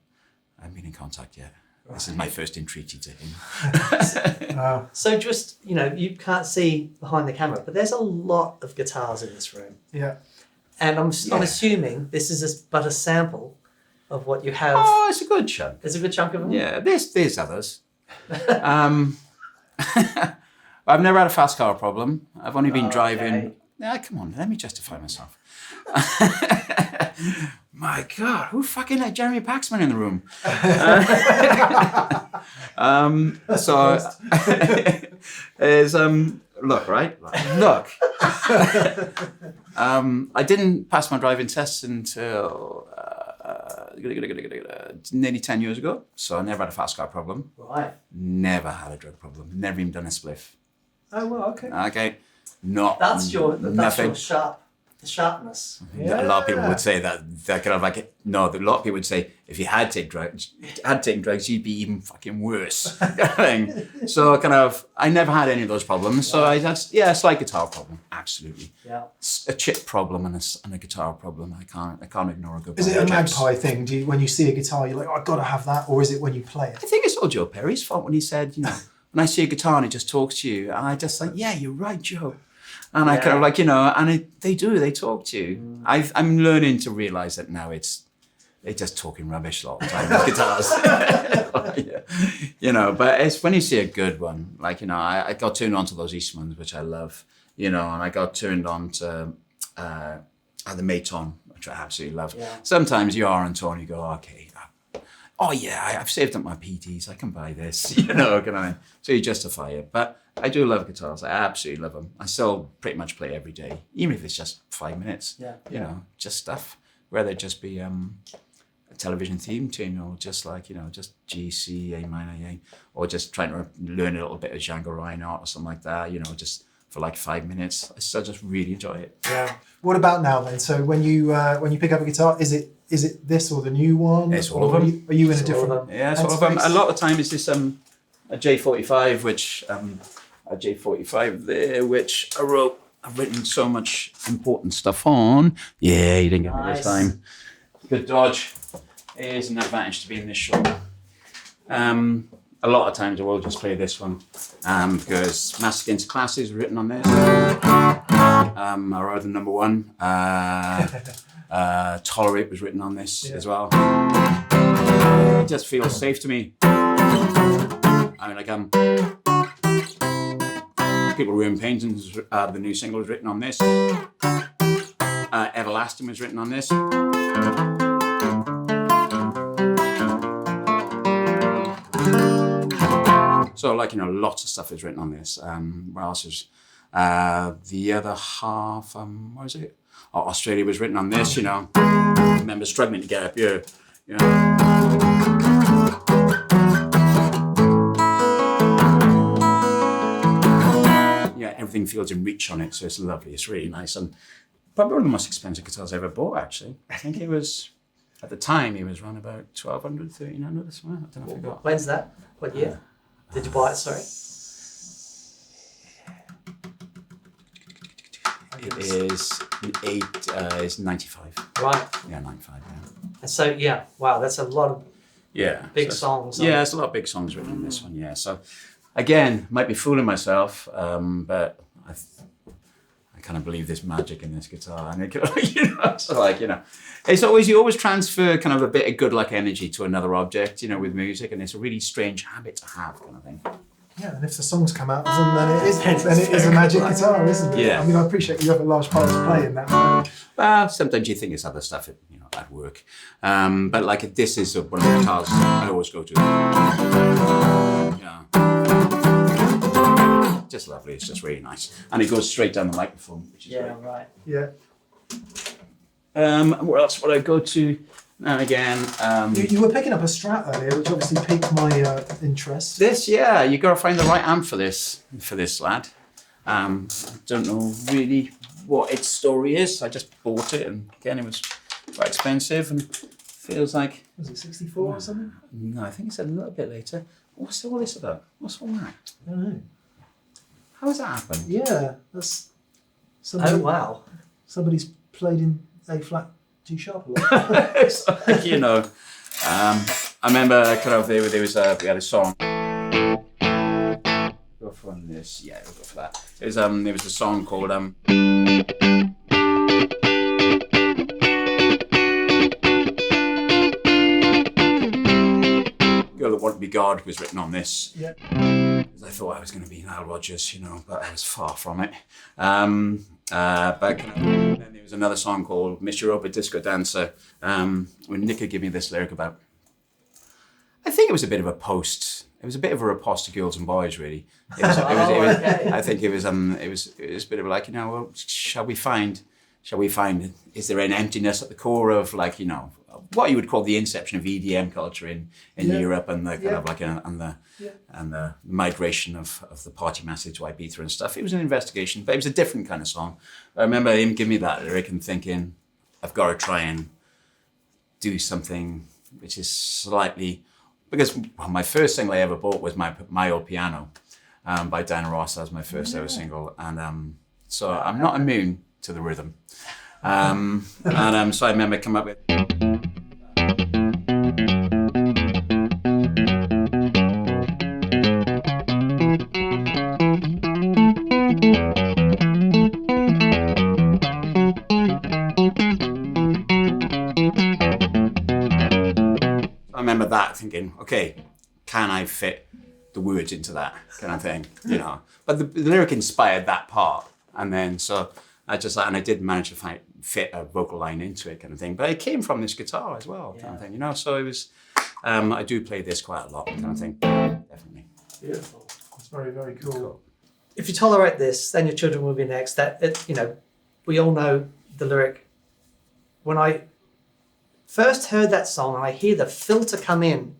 I haven't been in contact yet. This is my first entreaty to him. So just, you can't see behind the camera, but there's a lot of guitars in this room. Yeah. And I'm assuming this is but a sample of what you have. Oh, it's a good chunk. There's a good chunk of them? Yeah, there's others. I've never had a fast car problem. I've only been driving. Okay. Yeah, come on, let me justify myself. My God, who fucking had Jeremy Paxman in the room? So is look, right? Look. I didn't pass my driving tests until nearly 10 years ago. So I never had a fast car problem. Right. Never had a drug problem. Never even done a spliff. Oh well, okay. Okay. Not That's your nothing. sharpness. A lot of people would say that kind of like no. A lot of people would say if you had taken drugs, you'd be even fucking worse. So kind of, I never had any of those problems. So a slight guitar problem, absolutely. Yeah. A chip problem and a guitar problem. I can't ignore a good. Is it a magpie thing? Do you, when you see a guitar, you're like, I've got to have that, or is it when you play it? I think it's all Joe Perry's fault when he said, when I see a guitar and it just talks to you, and I just like, yeah, you're right, Joe. And I kind of like, and they talk to you. I'm learning to realize that now they're just talking rubbish a lot of the time with guitars. But it's when you see a good one, like, I got turned on to those Eastmans, which I love, and I got turned on to the Motown, which I absolutely love. Yeah. Sometimes you are on tour and you go, okay, I've saved up my PTs, I can buy this, so you justify it. But I do love guitars. I absolutely love them. I still pretty much play every day, even if it's just 5 minutes. Yeah. Just stuff. Whether it just be a television theme tune or just like, just G, C, A minor, A, or just trying to learn a little bit of Django Reinhardt or something like that, just for like 5 minutes. I still just really enjoy it. Yeah. What about now then? So when you pick up a guitar, is it this or the new one? It's all of them. Are you in a different? Yeah, it's all of them. A lot of the time it's this a J45, which a J45 there, which I've written so much important stuff on. Yeah, you didn't get me this time. Good dodge. It is an advantage to be in this shop. A lot of times I will just play this one because Master Against Classes written on this. our other number one. Tolerate was written on this as well. It just feels safe to me. I mean, like People Ruin Paintings, the new single was written on this. Everlasting was written on this. So like, lots of stuff is written on this. What else is the other half? What was it? Oh, Australia was written on this. I remember struggling to get up here. Yeah, everything feels in reach on it, so it's lovely. It's really nice, and probably one of the most expensive guitars I ever bought. Actually, I think it was at the time. It was around about 1,200, 1,300 or something. I don't know if I got. When's that? What year? Did you buy it? Sorry. It is it's 95. Right. Yeah, 95. Yeah. And so wow, that's a lot of big so, songs. Yeah, it's a lot of big songs written in this one. Yeah, so again, might be fooling myself, but I kind of believe there's magic in this guitar, and it's always you always transfer kind of a bit of good luck energy to another object, with music, and it's a really strange habit to have, kind of thing. Yeah, and if the songs come out of them, then it is a magic guitar, isn't it? Yeah. I mean, I appreciate you have a large part to play in that. Well, sometimes you think it's other stuff, at work. But like this is one of the guitars I always go to. Yeah. Just lovely. It's just really nice, and it goes straight down the microphone, which is great. Right. Yeah. Where else would I go to? And again, You were picking up a Strat earlier, which obviously piqued my interest. you got to find the right amp for this lad. Don't know really what its story is. I just bought it, and again, it was quite expensive, and feels like. Was it 64 or something? No, I think it's a little bit later. What's all this about? What's all that? I don't know. How has that happened? Yeah, that's. Somebody, Oh wow. Somebody's played in A flat, G sharp a lot. It's like, I remember kind of we had a song. Go for this, yeah, we'll go for that. There was a song called Girl That Wanted to Be God was written on this. Yeah. I thought I was going to be Nile Rodgers, but I was far from it. But then there was another song called Miss Europa Disco Dancer, when Nick had given me this lyric about, I think it was a bit of a riposte to Girls and Boys, really. I think it was a bit of like, well, shall we find, is there an emptiness at the core of what you would call the inception of EDM culture in Europe, and the kind of like and the migration of the party masses to Ibiza and stuff. It was an investigation, but it was a different kind of song. I remember him giving me that lyric and thinking, I've got to try and do something which is slightly, because my first single I ever bought was My Old Piano by Diana Ross. That was my first ever single, and so I'm not immune to the rhythm. So I remember coming up with. I remember that thinking, okay, can I fit the words into that kind of thing, But the lyric inspired that part, and then so I just and I did manage to fit a vocal line into it, kind of thing. But it came from this guitar as well, kind of thing, So it was. I do play this quite a lot, kind of thing. Definitely. Beautiful. It's very, very cool. If you tolerate this, then your children will be next. We all know the lyric. When I first heard that song and I hear the filter come in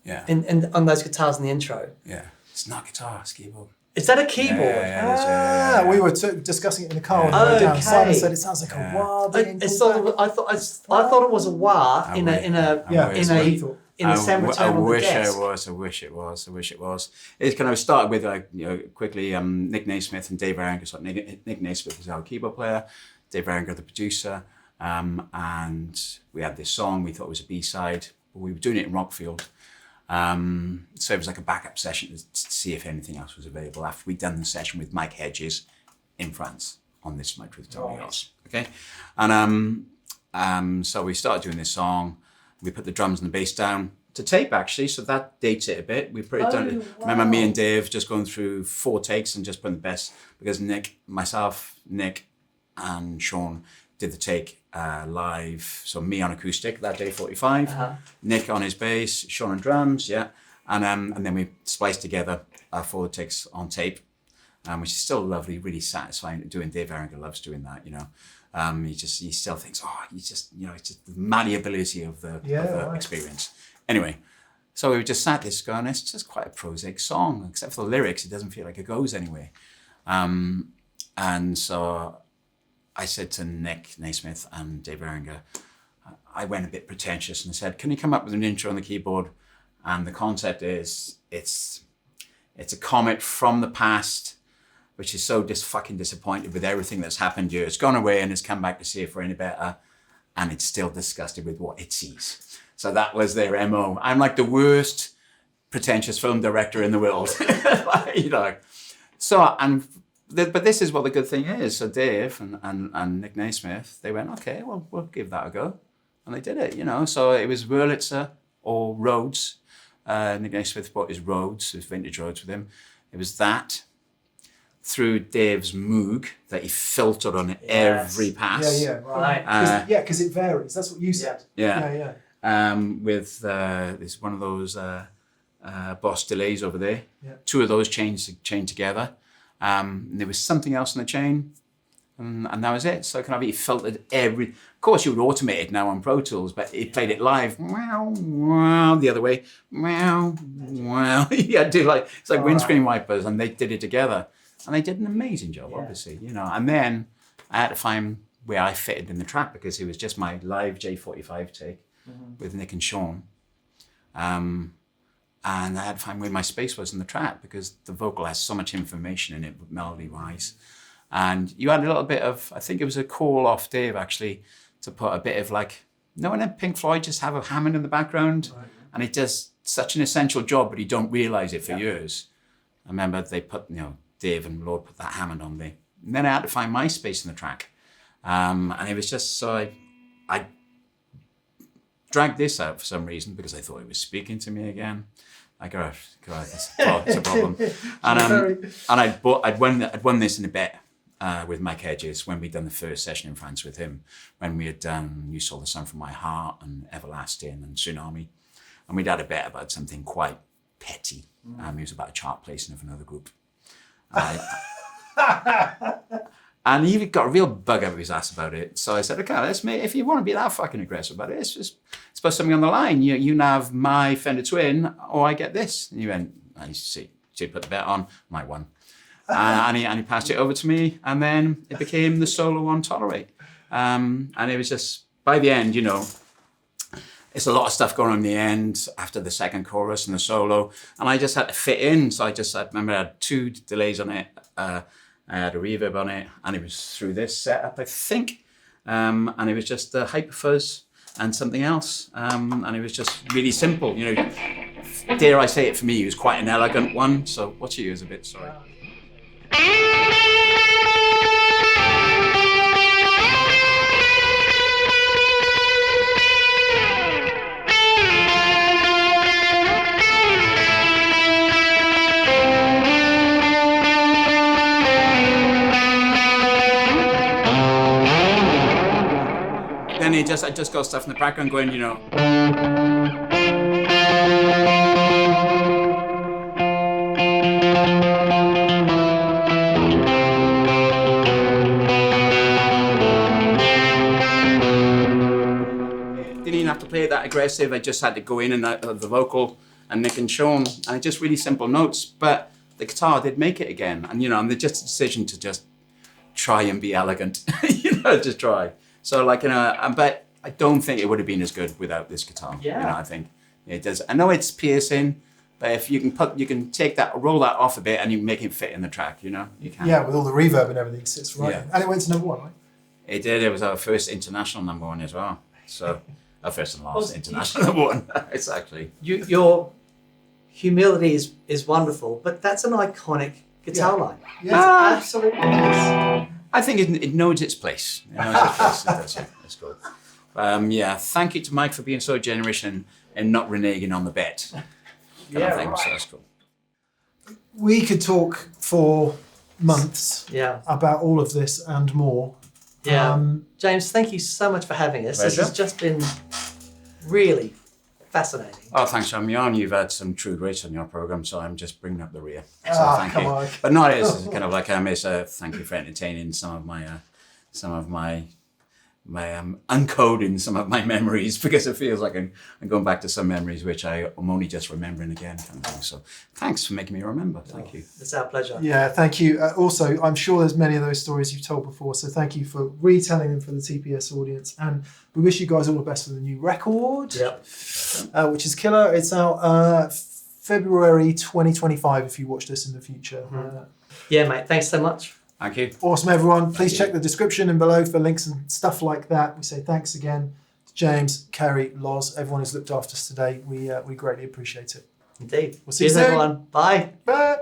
on those guitars in the intro. Yeah. It's not guitar, it's keyboard. Is that a keyboard? Yeah. We were discussing it in the car on the way down. Simon said it sounds like a wah. I thought it was a wah in a semi-tone on the desk. I wish it was. It kind of started with quickly Nick Naismith and Dave Aringer. So Nick Naismith was our keyboard player, Dave Aringer the producer, and we had this song. We thought it was a B-side, but we were doing it in Rockfield. So it was like a backup session to see if anything else was available after we'd done the session with Mike Hedges in France on this My Truth Totally Yours. Okay, and so we started doing this song. We put the drums and the bass down to tape actually, so that dates it a bit. We put it down. Remember me and Dave just going through 4 takes and just putting the best, because Nick, and Sean did the take live. So me on acoustic that day, 45. Nick on his bass, Sean on drums, yeah, and then we spliced together 4 takes on tape, which is still lovely, really satisfying. Doing Dave Erringer loves doing that, you know. He still thinks, it's just the malleability of the experience. Anyway, so we just sat this going, it's just quite a prosaic song, except for the lyrics, it doesn't feel like it goes anywhere. And so I said to Nick Naismith and Dave Erringer, I went a bit pretentious and said, can you come up with an intro on the keyboard? And the concept is, it's a comet from the past, which is so fucking disappointed with everything that's happened here. It's gone away and it's come back to see if we're any better. And it's still disgusted with what it sees. So that was their MO. I'm like the worst pretentious film director in the world. You know. So, but this is what the good thing is. So Dave and Nick Naismith, they went, okay, well, we'll give that a go. And they did it, you know. So it was Wurlitzer or Rhodes. Nick Naismith brought his Rhodes, his vintage Rhodes with him. It was that through Dave's Moog that he filtered on every pass. Yeah, right. Because it varies. That's what you said. Yeah. With there's one of those Boss delays over there. Yeah. 2 of those chained together. And there was something else in the chain, and that was it. So he filtered every. Of course, you would automate it now on Pro Tools, but he played it live. The other way. Yeah, it's like windscreen wipers, and they did it together. And they did an amazing job, obviously, you know. And then I had to find where I fitted in the track, because it was just my live J45 take with Nick and Sean. And I had to find where my space was in the track, because the vocal has so much information in it, melody-wise. And you had a little bit of, I think it was a call off Dave, actually, to put a bit of when Pink Floyd just have a Hammond in the background, and it does such an essential job, but you don't realise it for years. I remember they put, Dave and Lord put that Hammond on there. And then I had to find my space in the track. And it was just, so I dragged this out for some reason, because I thought it was speaking to me again. I go, it's a problem. And I'd won this in a bet with Mike Hedges when we'd done the first session in France with him, when we had done You Saw the Sun From My Heart and Everlasting and Tsunami. And we'd had a bet about something quite petty. It was about a chart placing of another group. And he got a real bug up his ass about it. So I said, okay, if you want to be that fucking aggressive about it, let's put something on the line. You now have my Fender Twin, or I get this. And he went, I see. So he put the bet on, my one. And he passed it over to me, and then it became the solo on Tolerate. And it was just, by the end, it's a lot of stuff going on in the end after the second chorus and the solo, and I just had to fit in. So I remember I had 2 delays on it. I had a reverb on it, and it was through this setup, I think. And it was just the hyperfuzz and something else. And it was just really simple. Dare I say it, for me, it was quite an elegant one. So what's yours a bit, sorry. I just got stuff in the background going, Didn't even have to play it that aggressive. I just had to go in and out of the vocal and Nick and Sean, and just really simple notes. But the guitar did make it again, and and just a decision to just try and be elegant, just try. So but I don't think it would have been as good without this guitar. Yeah. I think it does. I know it's piercing, but if you can take that, roll that off a bit, and you make it fit in the track. You can. Yeah, with all the reverb and everything, sits right. Yeah. And it went to number 1, right? It did. It was our first international number 1 as well. So our first and last international number 1. It's actually your humility is wonderful, but that's an iconic guitar line. Yeah, absolutely. I think it knows its place. It knows its place. It does, yeah. That's cool. Yeah, thank you to Mike for being so generous and not reneging on the bet. Kind of thing. So that's cool. We could talk for months Yeah. about all of this and more. Yeah. James, thank you so much for having us. Pleasure. This has just been really fascinating. Oh, thanks, Sean. You've had some true greats on your program, so I'm just bringing up the rear. So thank come you. on. But no, it's kind of like it's a thank you for entertaining some of my uncoding some of my memories, because it feels like I'm going back to some memories which I'm only just remembering again. Kind of thing. So thanks for making me remember. Thank you. It's our pleasure. Yeah, thank you. Also, I'm sure there's many of those stories you've told before, so thank you for retelling them for the TPS audience. And we wish you guys all the best for the new record, which is killer. It's out February 2025 if you watch this in the future. Yeah, mate. Thanks so much. Thank you. Awesome, everyone. Please you. check the description and below for links and stuff like that. We say thanks again to James, Kerry, Loz, everyone who's looked after us today. We greatly appreciate it. Indeed. We'll see you Cheers, soon. everyone. Bye. Bye.